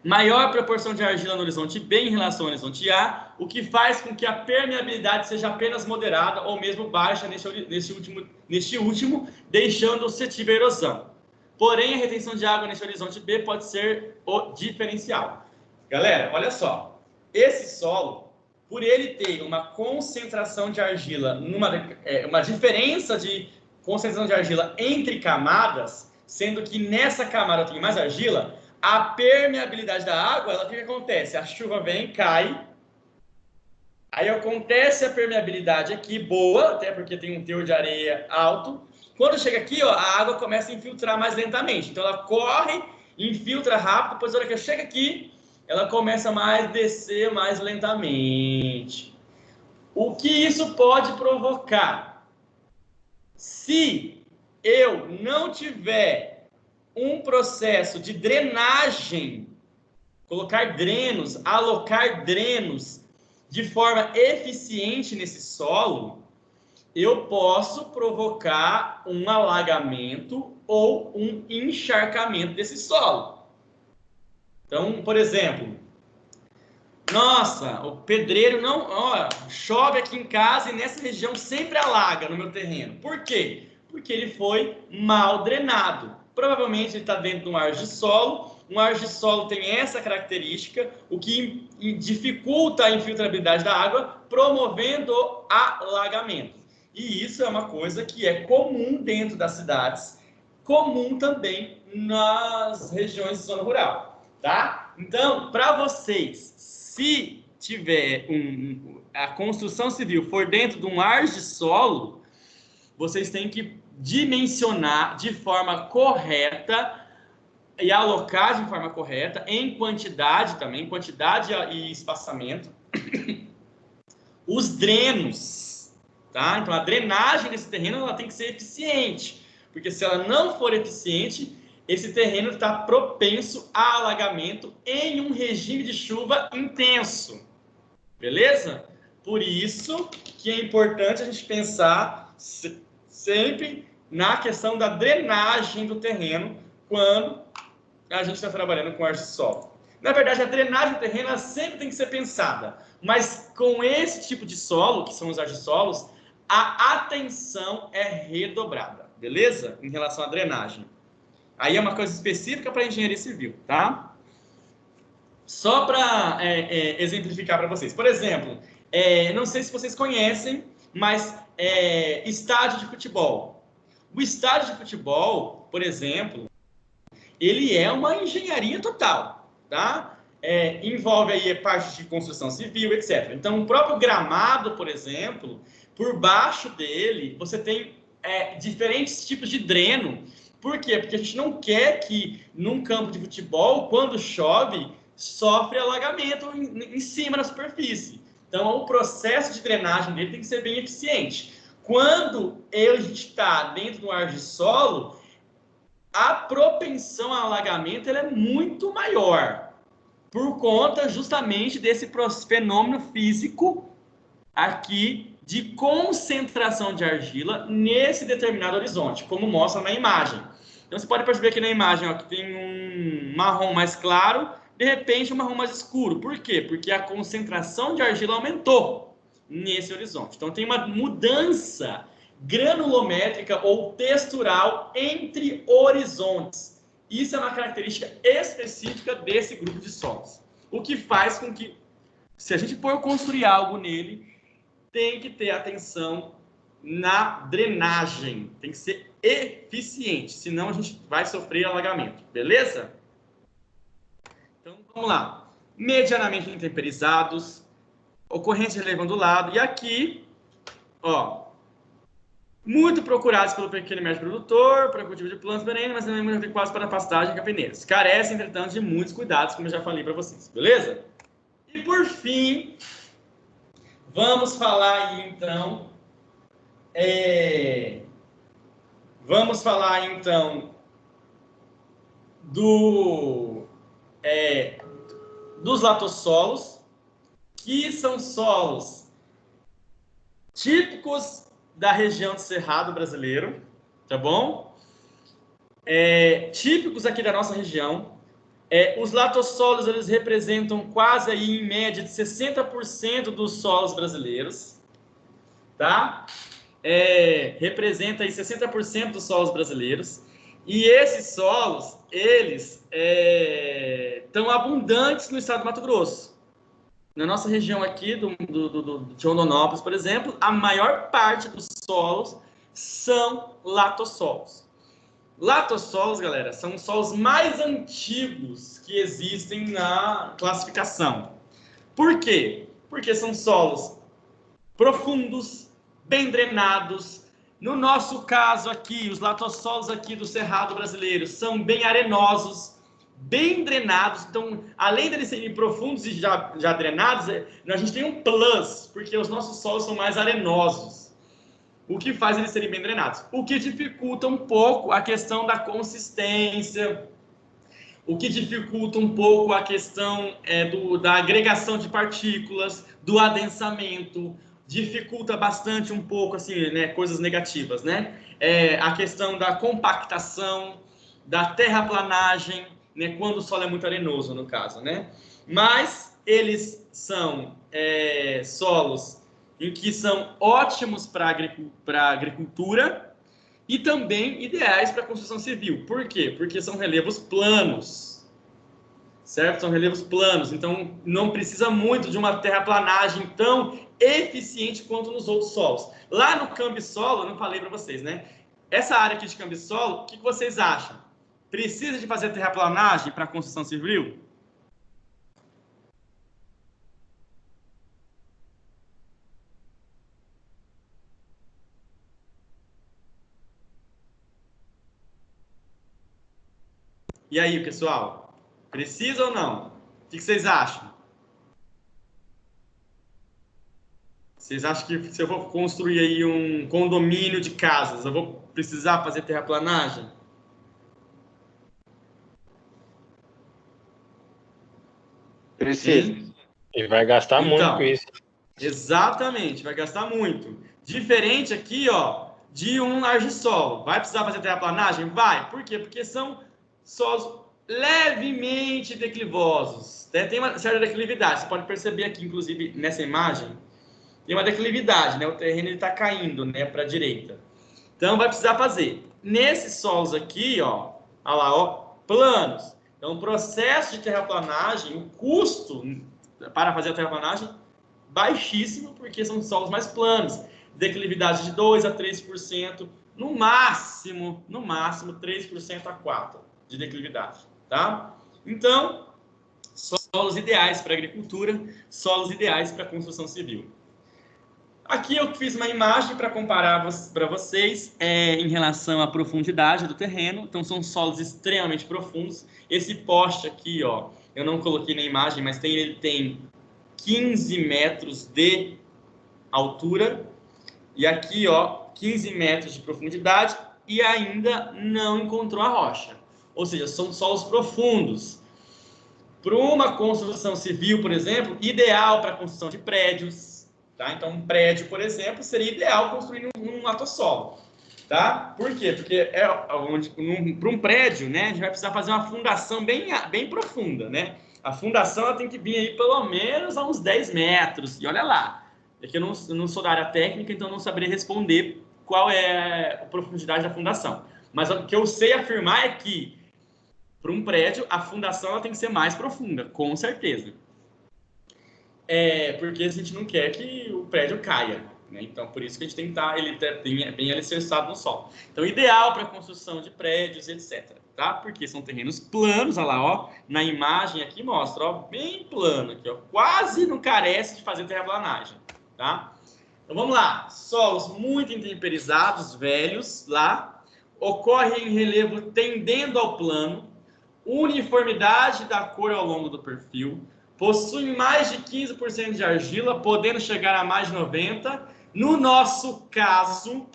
Maior proporção de argila no horizonte B em relação ao horizonte A, o que faz com que a permeabilidade seja apenas moderada ou mesmo baixa neste último, deixando suscetível à erosão. Porém, a retenção de água neste horizonte B pode ser o diferencial. Galera, olha só. Esse solo, por ele ter uma concentração de argila, uma diferença de concentração de argila entre camadas, sendo que nessa camada tem mais argila, a permeabilidade da água, o que acontece? A chuva vem, cai, aí acontece a permeabilidade aqui, boa, até porque tem um teor de areia alto. Quando chega aqui, ó, a água começa a infiltrar mais lentamente. Então, ela corre, infiltra rápido, depois, na hora que chega aqui, ela começa a descer mais lentamente. O que isso pode provocar? Se eu não tiver um processo de drenagem, colocar drenos, alocar drenos de forma eficiente nesse solo, eu posso provocar um alagamento ou um encharcamento desse solo. Então, por exemplo, nossa, o pedreiro não... Ó, chove aqui em casa e nessa região sempre alaga no meu terreno. Por quê? Porque ele foi mal drenado. Provavelmente ele está dentro de um argissolo. Um argissolo tem essa característica, o que dificulta a infiltrabilidade da água, promovendo alagamento. E isso é uma coisa que é comum dentro das cidades, comum também nas regiões de zona rural, tá? Então, para vocês, se tiver a construção civil for dentro de um argissolo, vocês têm que dimensionar de forma correta e alocar de forma correta, em quantidade também, quantidade e espaçamento, os drenos, tá? Então, a drenagem desse terreno ela tem que ser eficiente, porque se ela não for eficiente, esse terreno está propenso a alagamento em um regime de chuva intenso, beleza? Por isso que é importante a gente pensar sempre na questão da drenagem do terreno quando a gente está trabalhando com argissolo. Na verdade, a drenagem do terreno ela sempre tem que ser pensada, mas com esse tipo de solo, que são os argissolos, a atenção é redobrada, beleza? Em relação à drenagem. Aí é uma coisa específica para engenharia civil, tá? Só para exemplificar para vocês. Por exemplo, não sei se vocês conhecem, mas estádio de futebol. O estádio de futebol, por exemplo, ele é uma engenharia total, tá? Envolve aí parte de construção civil, etc. Então, o próprio gramado, por exemplo, por baixo dele, você tem diferentes tipos de dreno. Por quê? Porque a gente não quer que, num campo de futebol, quando chove, sofre alagamento em cima da superfície. Então, o processo de drenagem dele tem que ser bem eficiente. Quando a gente está dentro do argissolo, a propensão a alagamento ela é muito maior, por conta justamente desse fenômeno físico aqui de concentração de argila nesse determinado horizonte, como mostra na imagem. Então, você pode perceber aqui na imagem ó, que tem um marrom mais claro, de repente um marrom mais escuro. Por quê? Porque a concentração de argila aumentou nesse horizonte. Então, tem uma mudança granulométrica ou textural entre horizontes. Isso é uma característica específica desse grupo de solos. O que faz com que, se a gente for construir algo nele, tem que ter atenção na drenagem. Tem que ser eficiente, senão a gente vai sofrer alagamento. Beleza? Então, vamos lá. Medianamente intemperizados, ocorrência de relevão do lado. E aqui, ó, muito procurados pelo pequeno e médio produtor, para cultivo de plantas perenes, mas também muito adequados para pastagem e capineiras. Carecem, entretanto, de muitos cuidados, como eu já falei para vocês. Beleza? E, por fim, vamos falar aí, então, dos latossolos, que são solos típicos da região do Cerrado brasileiro, tá bom? Típicos aqui da nossa região. Os latossolos, eles representam quase aí, em média, de 60% dos solos brasileiros, tá? Representa aí 60% dos solos brasileiros. E esses solos, eles estão abundantes no estado do Mato Grosso. Na nossa região aqui, de Rondonópolis, por exemplo, a maior parte dos solos são latossolos. Latossolos, galera, são os solos mais antigos que existem na classificação. Por quê? Porque são solos profundos, bem drenados. No nosso caso aqui, os latossolos aqui do Cerrado brasileiro são bem arenosos, bem drenados. Então, além de eles serem profundos e já drenados, a gente tem um plus, porque os nossos solos são mais arenosos, o que faz eles serem bem drenados. O que dificulta um pouco a questão da consistência, o que dificulta um pouco a questão da agregação de partículas, do adensamento, dificulta bastante um pouco, assim, né, coisas negativas, né? A questão da compactação, da terraplanagem, né, quando o solo é muito arenoso, no caso, né? Mas eles são solos em que são ótimos para a agricultura e também ideais para a construção civil. Por quê? Porque são relevos planos, certo? São relevos planos, então não precisa muito de uma terraplanagem tão eficiente quanto nos outros solos. Lá no cambisolo, eu não falei para vocês, né? Essa área aqui de cambisolo, o que vocês acham? Precisa de fazer terraplanagem para a construção civil? E aí, pessoal? Precisa ou não? O que vocês acham? Vocês acham que se eu for construir aí um condomínio de casas, eu vou precisar fazer terraplanagem? Precisa. E vai gastar muito com isso. Exatamente, vai gastar muito. Diferente aqui, ó, de um largissolo. Vai precisar fazer terraplanagem? Vai. Por quê? Porque são solos levemente declivosos. Tem uma certa declividade. Você pode perceber aqui, inclusive, nessa imagem, tem uma declividade, né? O terreno está caindo, né, para a direita. Então, vai precisar fazer. Nesses solos aqui, ó, olha lá, ó, planos. Então, o processo de terraplanagem, o custo para fazer a terraplanagem, baixíssimo, porque são solos mais planos. Declividade de 2 a 3%, no máximo 3% a 4% de declividade, tá? Então, solos ideais para agricultura, solos ideais para construção civil. Aqui eu fiz uma imagem para comparar para vocês em relação à profundidade do terreno. Então, são solos extremamente profundos. Esse poste aqui, ó, eu não coloquei na imagem, mas ele tem 15 metros de altura. E aqui, ó, 15 metros de profundidade e ainda não encontrou a rocha. Ou seja, são solos profundos. Para uma construção civil, por exemplo, ideal para a construção de prédios. Tá? Então, um prédio, por exemplo, seria ideal construir num latossolo. Tá? Por quê? Porque para um prédio, né, a gente vai precisar fazer uma fundação bem profunda. Né? A fundação ela tem que vir aí pelo menos a uns 10 metros. E olha lá, é que eu não sou da área técnica, então não saberia responder qual é a profundidade da fundação. Mas o que eu sei afirmar é que, para um prédio, a fundação ela tem que ser mais profunda, com certeza. Porque a gente não quer que o prédio caia. Né? Então, por isso que a gente tem que estar bem alicerçado no solo. Então, ideal para construção de prédios, etc. Tá? Porque são terrenos planos, olha lá, ó, na imagem aqui mostra, ó, bem plano aqui, ó, quase não carece de fazer terraplanagem. Tá? Então, vamos lá. Solos muito intemperizados, velhos, lá, ocorre em relevo tendendo ao plano, uniformidade da cor ao longo do perfil, possui mais de 15% de argila, podendo chegar a mais de 90%. No nosso caso,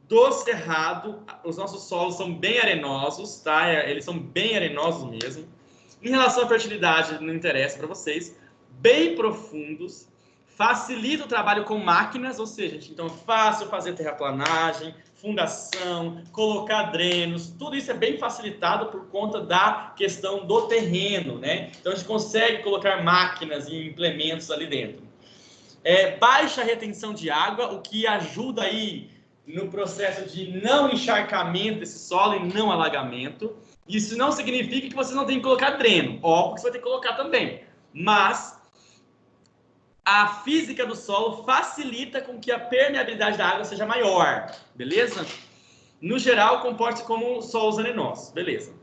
do Cerrado, os nossos solos são bem arenosos, tá? Eles são bem arenosos mesmo. Em relação à fertilidade, não interessa para vocês. Bem profundos, facilita o trabalho com máquinas, ou seja, então é fácil fazer terraplanagem, fundação, colocar drenos, tudo isso é bem facilitado por conta da questão do terreno, né? Então a gente consegue colocar máquinas e implementos ali dentro. Baixa retenção de água, o que ajuda aí no processo de não encharcamento desse solo e não alagamento. Isso não significa que você não tem que colocar dreno, óbvio que você vai ter que colocar também, mas a física do solo facilita com que a permeabilidade da água seja maior, beleza? No geral, comporta-se como solos arenosos, beleza?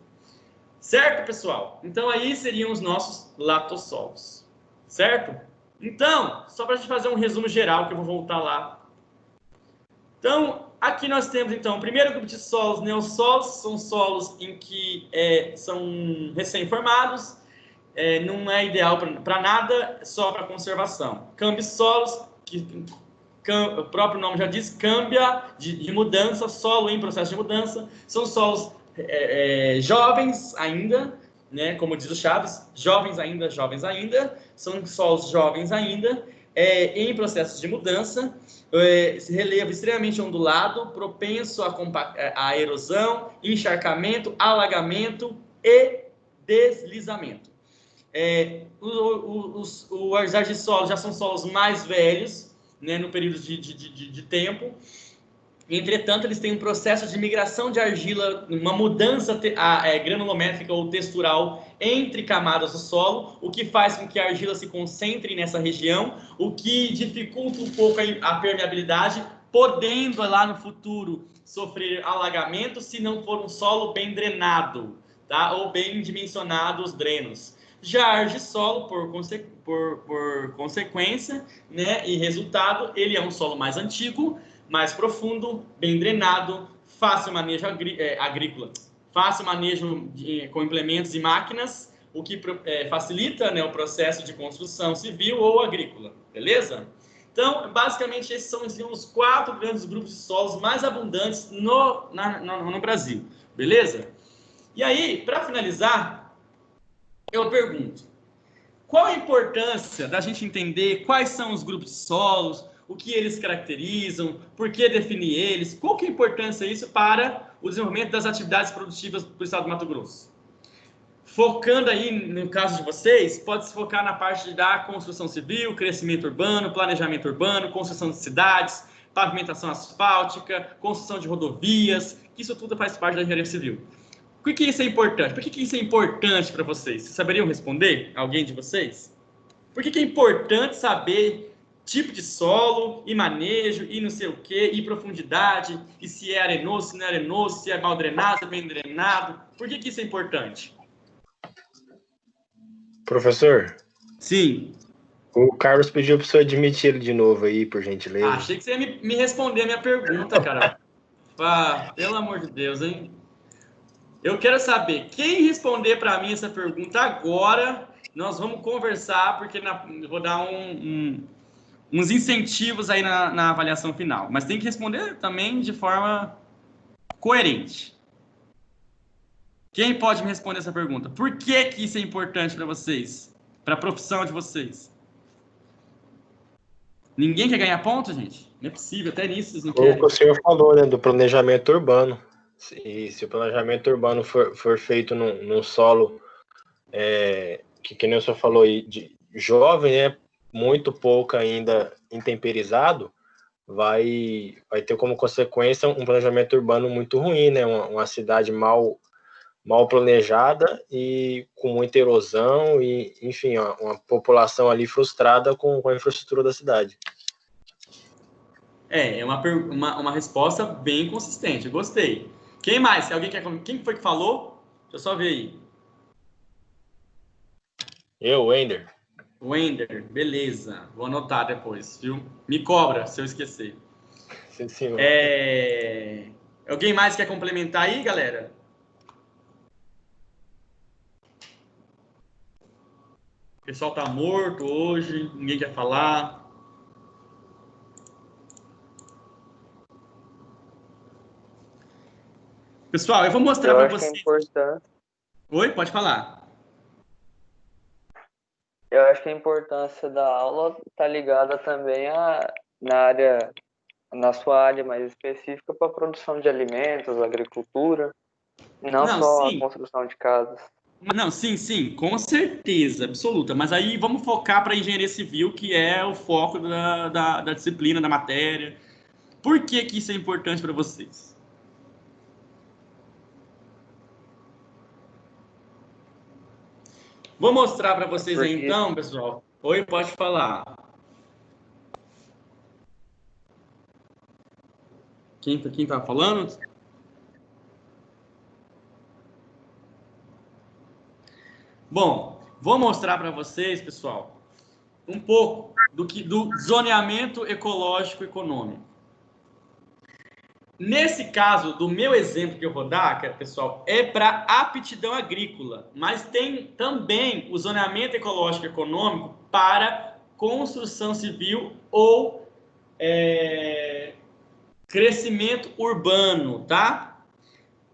Certo, pessoal? Então, aí seriam os nossos latossolos, certo? Então, só para a gente fazer um resumo geral, que eu vou voltar lá. Então, aqui nós temos, então, o primeiro grupo de solos, neossolos, são solos em que são recém-formados, não é ideal para nada, só para conservação. Cambissolos, que o próprio nome já diz, câmbia de mudança, solo em processo de mudança, são solos jovens ainda, né? Como diz o Chaves, jovens ainda, são solos jovens ainda, em processos de mudança, relevo extremamente ondulado, propenso à erosão, encharcamento, alagamento e deslizamento. Os argissolos já são solos mais velhos, né, no período de tempo. Entretanto, eles têm um processo de migração de argila, uma mudança granulométrica ou textural entre camadas do solo, o que faz com que a argila se concentre nessa região, o que dificulta um pouco a permeabilidade, podendo lá no futuro sofrer alagamento se não for um solo bem drenado, tá? Ou bem dimensionado os drenos. Já a argissolo, por consequência, né, e resultado, ele é um solo mais antigo, mais profundo, bem drenado, fácil manejo agrícola, fácil manejo com implementos e máquinas, o que facilita, né, o processo de construção civil ou agrícola, beleza? Então, basicamente, esses são os 4 grandes grupos de solos mais abundantes no Brasil, beleza? E aí, para finalizar, eu pergunto, qual a importância da gente entender quais são os grupos de solos, o que eles caracterizam, por que definir eles, qual que é a importância disso para o desenvolvimento das atividades produtivas do estado do Mato Grosso? Focando aí, no caso de vocês, pode se focar na parte da construção civil, crescimento urbano, planejamento urbano, construção de cidades, pavimentação asfáltica, construção de rodovias, isso tudo faz parte da engenharia civil. Por que isso é importante? Por que isso é importante para vocês? Vocês saberiam responder? Alguém de vocês? Por que é importante saber tipo de solo e manejo e não sei o quê, e profundidade, e se é arenoso, se não é arenoso, se é mal drenado, se é bem drenado? Por que isso é importante? Professor? Sim. O Carlos pediu para o senhor admitir ele de novo aí, por gentileza. Achei que você ia me responder a minha pergunta, cara. Pelo amor de Deus, hein? Eu quero saber, quem responder para mim essa pergunta agora, nós vamos conversar, porque eu vou dar uns incentivos aí na avaliação final. Mas tem que responder também de forma coerente. Quem pode me responder essa pergunta? Por que isso é importante para vocês? Para a profissão de vocês? Ninguém quer ganhar ponto, gente? Não é possível, até nisso vocês não querem. O que o senhor falou, né, do planejamento urbano. Se o planejamento urbano for feito num solo que nem o senhor falou aí, de jovem, né, muito pouco ainda intemperizado, vai ter como consequência um planejamento urbano muito ruim, né, uma cidade mal planejada e com muita erosão e, enfim, uma população ali frustrada com a infraestrutura da cidade. É uma resposta bem consistente, eu gostei. Quem mais? Quem foi que falou? Deixa eu só ver aí. Wender. Wender, beleza. Vou anotar depois, viu? Me cobra se eu esquecer. Sim, senhor. Alguém mais quer complementar aí, galera? O pessoal tá morto hoje, ninguém quer falar. Pessoal, eu vou mostrar para vocês. Que é importante. Oi, pode falar. Eu acho que a importância da aula está ligada também na sua área mais específica para a produção de alimentos, agricultura, não só sim. a construção de casas. Não, sim, com certeza, absoluta. Mas aí vamos focar para a engenharia civil, que é o foco da disciplina, da matéria. Por que isso é importante para vocês? Vou mostrar para vocês aí então, pessoal. Oi, pode falar. Quem tá falando? Bom, vou mostrar para vocês, pessoal, um pouco do zoneamento ecológico econômico. Nesse caso, do meu exemplo que eu vou dar, pessoal, é para aptidão agrícola, mas tem também o zoneamento ecológico econômico para construção civil ou crescimento urbano, tá?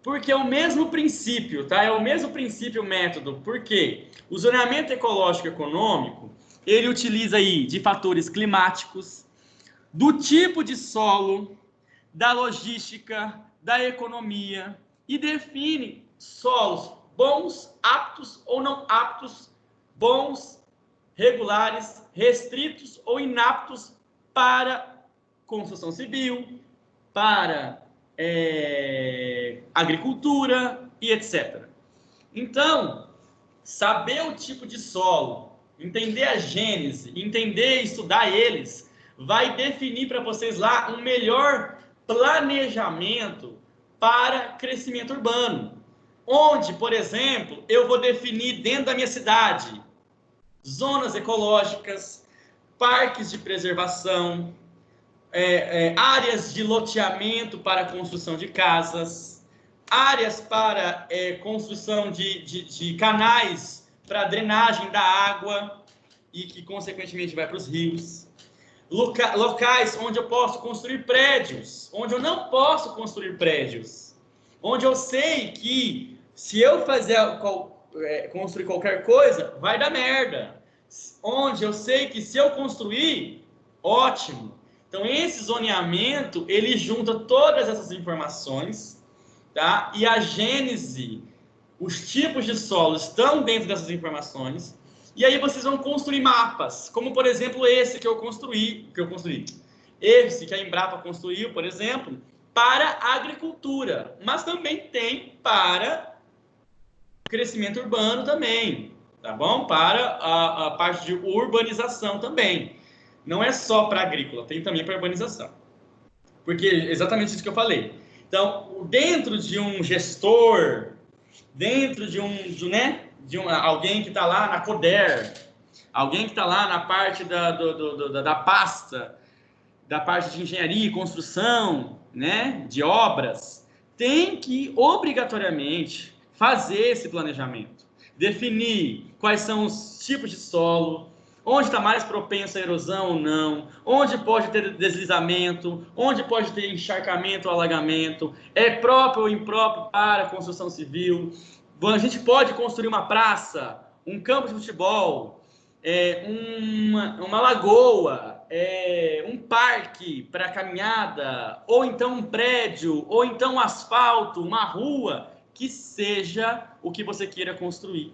Porque é o mesmo princípio, tá? É o mesmo princípio, método. Por quê? O zoneamento ecológico econômico, ele utiliza aí de fatores climáticos, do tipo de solo, da logística, da economia, e define solos bons, aptos ou não aptos, bons, regulares, restritos ou inaptos para construção civil, para agricultura e etc. Então, saber o tipo de solo, entender a gênese, entender e estudar eles, vai definir para vocês lá um melhor planejamento para crescimento urbano. Onde, por exemplo, eu vou definir dentro da minha cidade zonas ecológicas, parques de preservação, áreas de loteamento para construção de casas, áreas para construção de canais para drenagem da água e que, consequentemente, vai para os rios. Locais onde eu posso construir prédios, onde eu não posso construir prédios, onde eu sei que se eu construir qualquer coisa, vai dar merda. Onde eu sei que se eu construir, ótimo. Então, esse zoneamento, ele junta todas essas informações, tá? E a gênese, os tipos de solo estão dentro dessas informações. E aí vocês vão construir mapas, como, por exemplo, esse que eu construí. Esse que a Embrapa construiu, por exemplo, para agricultura. Mas também tem para crescimento urbano também, tá bom? Para a parte de urbanização também. Não é só para agrícola, tem também para urbanização. Porque é exatamente isso que eu falei. Então, dentro de um gestor, dentro de alguém que está lá na CODER, alguém que está lá na parte da pasta, da parte de engenharia e construção, né, de obras, tem que obrigatoriamente fazer esse planejamento, definir quais são os tipos de solo, onde está mais propenso à erosão ou não, onde pode ter deslizamento, onde pode ter encharcamento ou alagamento, é próprio ou impróprio para a construção civil. A gente pode construir uma praça, um campo de futebol, uma lagoa, um parque para caminhada, ou então um prédio, ou então um asfalto, uma rua, que seja o que você queira construir.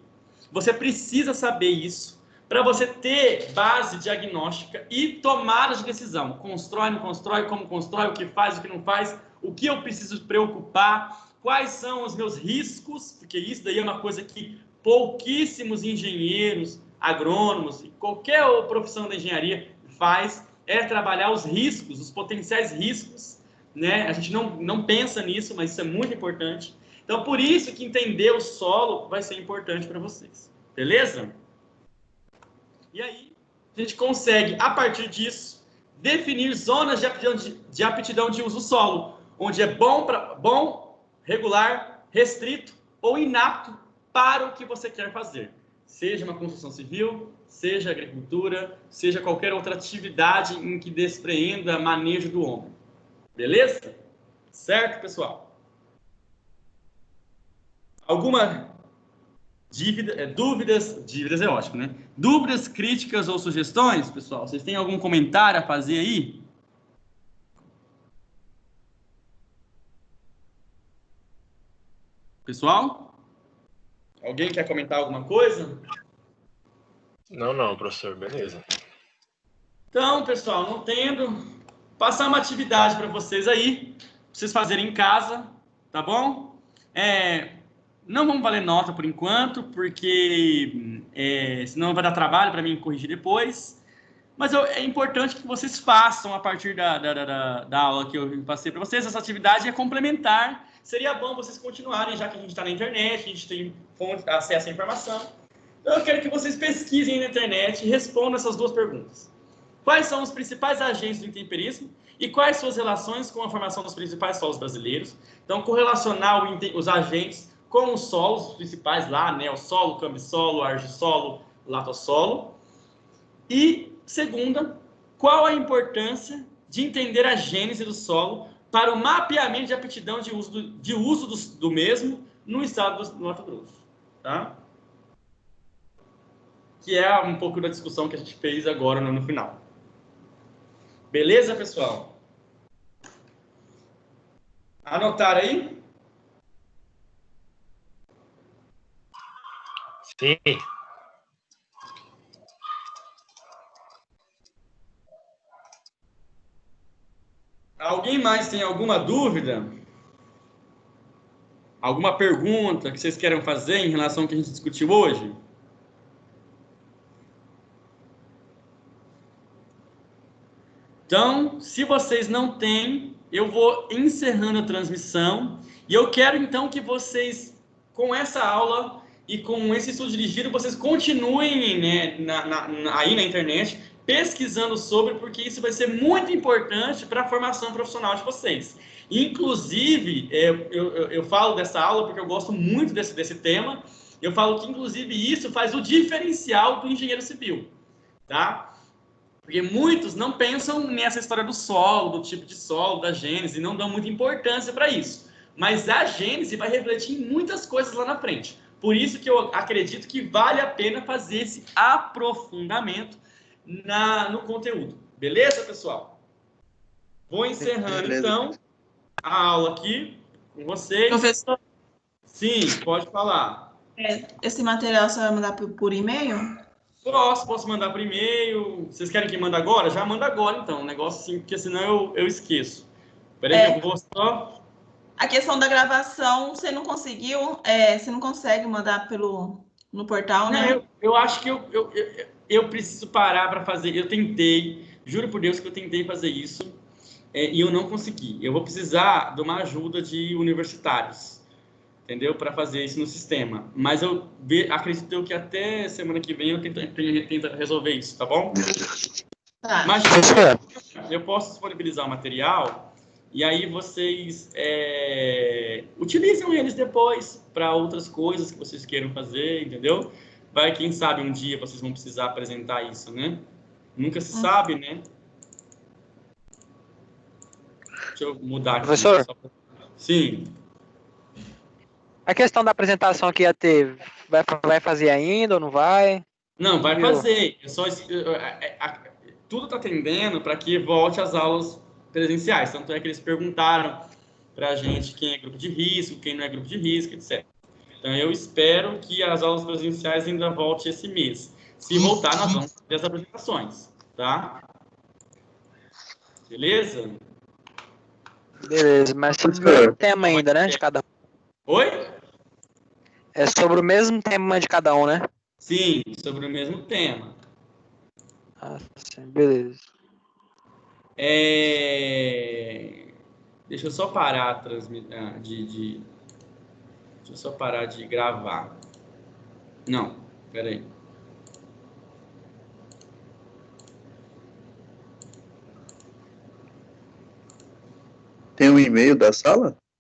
Você precisa saber isso para você ter base diagnóstica e tomada de decisão. Constrói, não constrói, como constrói, o que faz, o que não faz, o que eu preciso preocupar, quais são os meus riscos, porque isso daí é uma coisa que pouquíssimos engenheiros, agrônomos, qualquer profissão da engenharia faz, é trabalhar os riscos, os potenciais riscos, né? A gente não pensa nisso, mas isso é muito importante. Então, por isso que entender o solo vai ser importante para vocês. Beleza? E aí, a gente consegue, a partir disso, definir zonas de aptidão de uso solo, onde é bom, regular, restrito ou inapto para o que você quer fazer. Seja uma construção civil, seja agricultura, seja qualquer outra atividade em que despreenda manejo do homem. Beleza? Certo, pessoal? Alguma dúvidas é ótimo, né? Dúvidas, críticas ou sugestões, pessoal? Vocês têm algum comentário a fazer aí? Pessoal? Alguém quer comentar alguma coisa? Não, professor, beleza. Então, pessoal, não tendo, passar uma atividade para vocês aí, pra vocês fazerem em casa, tá bom? Não vamos valer nota por enquanto, porque senão vai dar trabalho para mim corrigir depois. Mas é importante que vocês façam a partir da aula que eu passei para vocês. Essa atividade é complementar. Seria bom vocês continuarem, já que a gente está na internet, a gente tem acesso à informação. Então, eu quero que vocês pesquisem na internet e respondam essas duas perguntas. Quais são os principais agentes do intemperismo e quais suas relações com a formação dos principais solos brasileiros? Então, correlacionar os agentes com os solos os principais lá, né? O solo, cambissolo, argissolo, latossolo. E, segunda, qual a importância de entender a gênese do solo para o mapeamento de aptidão de uso do mesmo no estado do Mato Grosso. Tá? Que é um pouco da discussão que a gente fez agora no final. Beleza, pessoal? Anotaram aí? Sim. Alguém mais tem alguma dúvida? Alguma pergunta que vocês queiram fazer em relação ao que a gente discutiu hoje? Então, se vocês não têm, eu vou encerrando a transmissão e eu quero então que vocês, com essa aula e com esse estudo dirigido, vocês continuem, né, aí na internet pesquisando sobre, porque isso vai ser muito importante para a formação profissional de vocês. Inclusive, eu falo dessa aula porque eu gosto muito desse tema. Eu falo que, inclusive, isso faz o diferencial do engenheiro civil, tá? Porque muitos não pensam nessa história do solo, do tipo de solo, da gênese, e não dão muita importância para isso. Mas a gênese vai refletir em muitas coisas lá na frente. Por isso que eu acredito que vale a pena fazer esse aprofundamento no conteúdo. Beleza, pessoal? Vou encerrando, Beleza. então, a aula aqui com vocês. Professor, Sim, pode falar. esse material você vai mandar por e-mail? Posso mandar por e-mail. Vocês querem que manda agora? Já manda agora, então. Um negócio assim, porque senão eu esqueço. Peraí que eu vou só... A questão da gravação, você não conseguiu, você não consegue mandar no portal, né? Não, eu acho que eu preciso parar para fazer. Eu tentei, juro por Deus que eu tentei fazer isso e eu não consegui. Eu vou precisar de uma ajuda de universitários, entendeu? Para fazer isso no sistema. Mas eu acredito que até semana que vem eu tento resolver isso, tá bom? Tá. Mas eu posso disponibilizar o material e aí vocês utilizam eles depois para outras coisas que vocês queiram fazer, entendeu? Vai, quem sabe um dia vocês vão precisar apresentar isso, né? Nunca se sabe, né? Deixa eu mudar aqui. Professor? Sim. A questão da apresentação que ia ter, vai fazer ainda ou não vai? Não, vai fazer. Tudo está tendendo para que volte às aulas presenciais. Tanto é que eles perguntaram para a gente quem é grupo de risco, quem não é grupo de risco, etc. Então, eu espero que as aulas presenciais ainda voltem esse mês. Se voltar, nós vamos fazer as apresentações, tá? Beleza? Beleza, mas sobre o mesmo tema ainda, né? De cada um. Oi? É sobre o mesmo tema de cada um, né? Sim, sobre o mesmo tema. Ah, sim, beleza. Deixa eu só parar deixa eu só parar de gravar. Não, peraí. Tem um e-mail da sala?